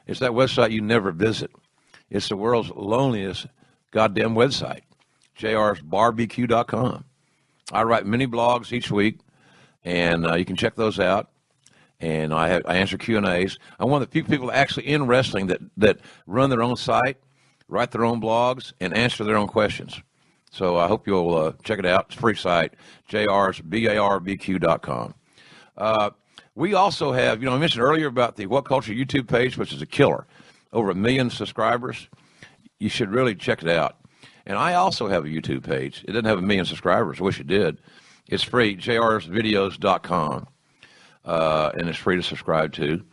It's that website you never visit. It's the world's loneliest goddamn website, jrsbarbq.com. I write many blogs each week, and you can check those out. And I answer Q&As. I'm one of the few people actually in wrestling that run their own site, write their own blogs, and answer their own questions. So I hope you'll check it out. It's a free site, jrsbarbq.com. We also have, I mentioned earlier about the What Culture YouTube page, which is a killer. Over 1 million subscribers. You should really check it out. And I also have a YouTube page. It doesn't have 1 million subscribers. I wish it did. It's free, jrsvideos.com. And it's free to subscribe to.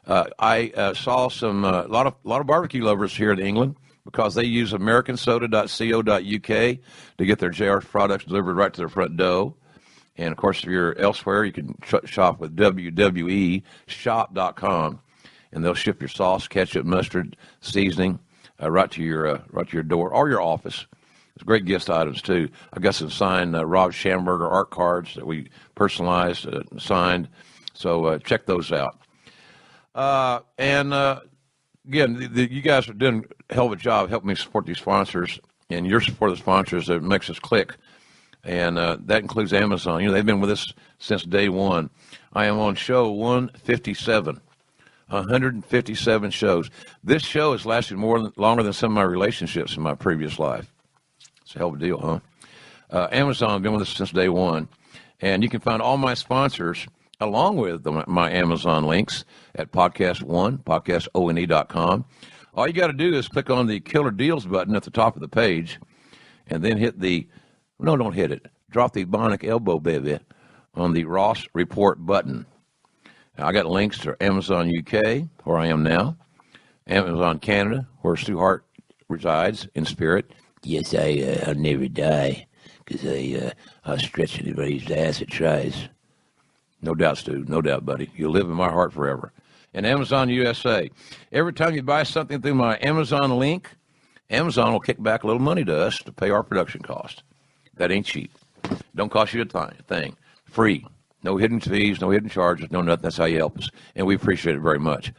I saw a lot of barbecue lovers here in England because they use americansoda.co.uk to get their JR's products delivered right to their front door. And, of course, if you're elsewhere, you can shop with www.shop.com, and they'll ship your sauce, ketchup, mustard, seasoning right to your door or your office. It's great gift items, too. I've got some signed Rob Schamberger art cards that we personalized, signed. So check those out. Again, you guys are doing a hell of a job helping me support these sponsors, and your support of the sponsors that makes us click. and that includes Amazon. They've been with us since day one. I am on show 157. 157 shows. This show has lasted longer than some of my relationships in my previous life. It's a hell of a deal, huh? Amazon has been with us since day one. And you can find all my sponsors along with my Amazon links at Podcast One, podcastone.com. All you got to do is click on the Killer Deals button at the top of the page and then don't hit it. Drop the bionic elbow, baby, on the Ross Report button. Now, I got links to Amazon UK, where I am now, Amazon Canada, where Stu Hart resides in spirit. Yes, I'll never die, because I'll stretch anybody's ass that tries. No doubt, Stu. No doubt, buddy. You'll live in my heart forever. And Amazon USA. Every time you buy something through my Amazon link, Amazon will kick back a little money to us to pay our production cost. That ain't cheap. Don't cost you a thing. Free. No hidden fees, no hidden charges, no nothing. That's how you help us. And we appreciate it very much.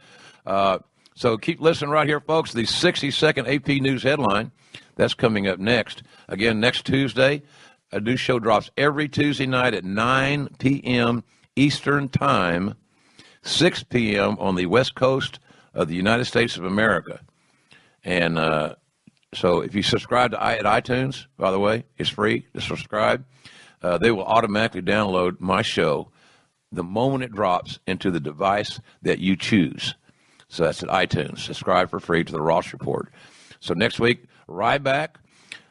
So keep listening right here, folks. The 60-second AP News headline, that's coming up next. Again, next Tuesday, a new show drops every Tuesday night at 9 p.m. Eastern Time, 6 p.m. on the West Coast of the United States of America. And so if you subscribe to at iTunes, by the way, it's free to subscribe. They will automatically download my show the moment it drops into the device that you choose. So that's at iTunes. Subscribe for free to the Ross Report. So next week, Ryback,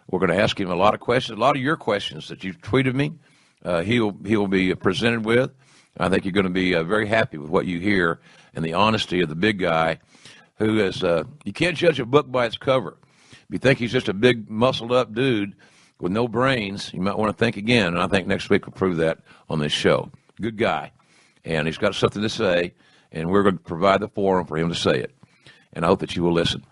we're going to ask him a lot of questions, a lot of your questions that you've tweeted me. He will be presented with. I think you're going to be very happy with what you hear and the honesty of the big guy who is, you can't judge a book by its cover. If you think he's just a big muscled up dude with no brains, you might want to think again, and I think next week will prove that on this show. Good guy, and he's got something to say, and we're going to provide the forum for him to say it, and I hope that you will listen.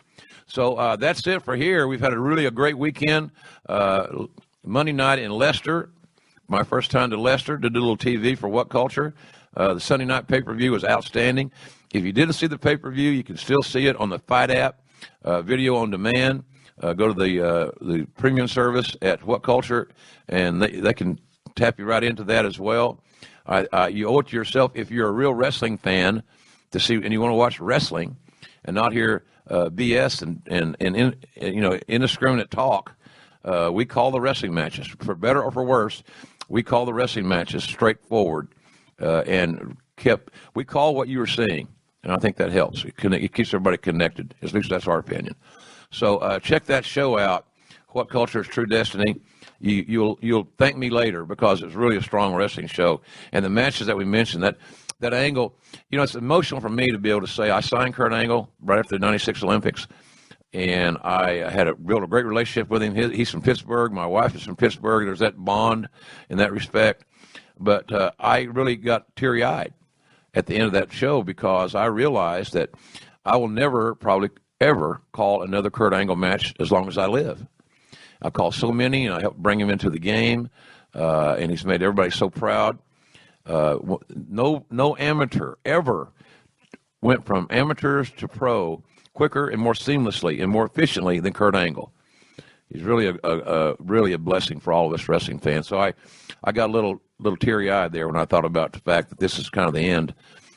So that's it for here. We've had a great weekend. Monday night in Leicester, my first time to Leicester to do a little TV for What Culture. The Sunday night pay-per-view was outstanding. If you didn't see the pay-per-view, you can still see it on the Fight app, video on demand. Go to the premium service at What Culture, and they can tap you right into that as well. You owe it to yourself, if you're a real wrestling fan, to see, and you want to watch wrestling and not hear BS and indiscriminate talk. We call the wrestling matches, for better or for worse. We call the wrestling matches straightforward, and we call what you were seeing, and I think that helps. It keeps everybody connected. At least that's our opinion. So check that show out, What Culture is True Destiny. You'll thank me later, because it's really a strong wrestling show. And the matches that we mentioned, that Angle, it's emotional for me to be able to say I signed Kurt Angle right after the 96 Olympics, and I had built a great relationship with him. He's from Pittsburgh. My wife is from Pittsburgh. There's that bond in that respect. But I really got teary-eyed at the end of that show, because I realized that I will never probably ever call another Kurt Angle match as long as I live. I call so many, and I helped bring him into the game, and he's made everybody so proud. No amateur ever went from amateurs to pro quicker and more seamlessly and more efficiently than Kurt Angle. He's really really a blessing for all of us wrestling fans. So I got a little teary-eyed there when I thought about the fact that this is kind of the end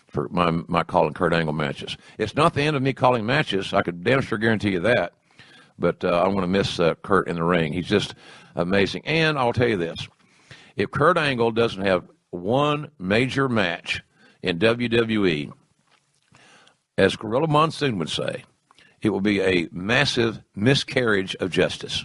for my calling Kurt Angle matches. It's not the end of me calling matches. I could damn sure guarantee you that. But I want to miss Kurt in the ring. He's just amazing. And I'll tell you this. If Kurt Angle doesn't have one major match in WWE, as Gorilla Monsoon would say, it will be a massive miscarriage of justice.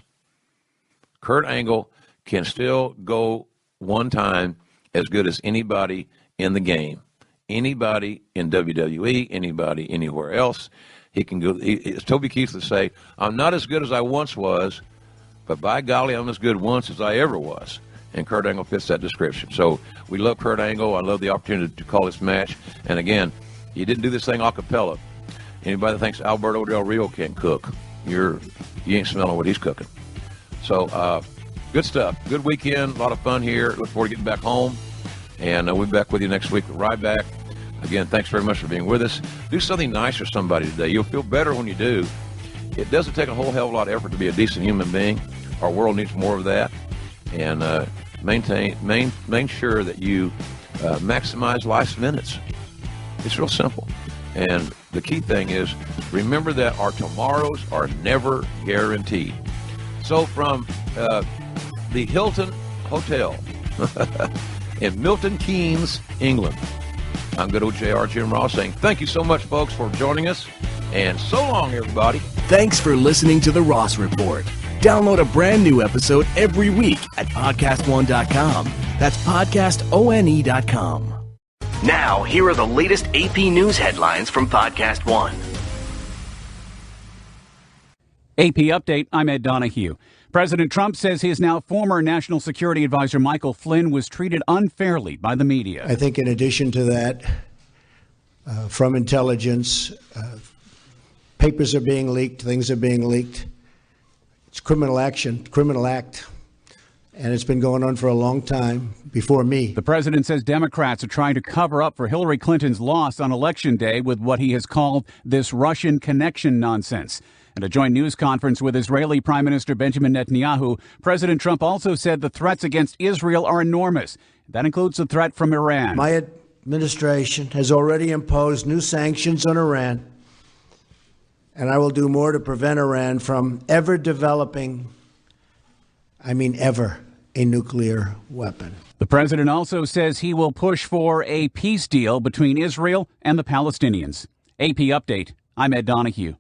Kurt Angle can still go one time as good as anybody in the game. Anybody in WWE, anybody anywhere else, he can go. As Toby Keith would say, I'm not as good as I once was, but by golly, I'm as good once as I ever was. And Kurt Angle fits that description. So we love Kurt Angle. I love the opportunity to call this match. And again, he didn't do this thing a cappella. Anybody that thinks Alberto Del Rio can't cook, you ain't smelling what he's cooking. So good stuff. Good weekend. A lot of fun here. Look forward to getting back home. And we'll be back with you next week with Ryback. Again, thanks very much for being with us. Do something nice for somebody today. You'll feel better when you do. It doesn't take a whole hell of a lot of effort to be a decent human being. Our world needs more of that. And Make sure that you maximize life's minutes. It's real simple. And the key thing is, remember that our tomorrows are never guaranteed. So from the Hilton Hotel in Milton Keynes, England, I'm good old JR Jim Ross saying thank you so much, folks, for joining us. And so long, everybody. Thanks for listening to The Ross Report. Download a brand new episode every week at podcastone.com. That's podcastone.com. Now, here are the latest AP News headlines from Podcast One. AP Update, I'm Ed Donahue. President Trump says his now former National Security Advisor Michael Flynn was treated unfairly by the media. I think in addition to that, from intelligence, papers are being leaked, things are being leaked. It's criminal action, criminal act, and it's been going on for a long time before me. The president says Democrats are trying to cover up for Hillary Clinton's loss on Election Day with what he has called this Russian connection nonsense. At a joint news conference with Israeli Prime Minister Benjamin Netanyahu, President Trump also said the threats against Israel are enormous. That includes the threat from Iran. My administration has already imposed new sanctions on Iran, and I will do more to prevent Iran from ever developing, ever, a nuclear weapon. The president also says he will push for a peace deal between Israel and the Palestinians. AP Update, I'm Ed Donahue.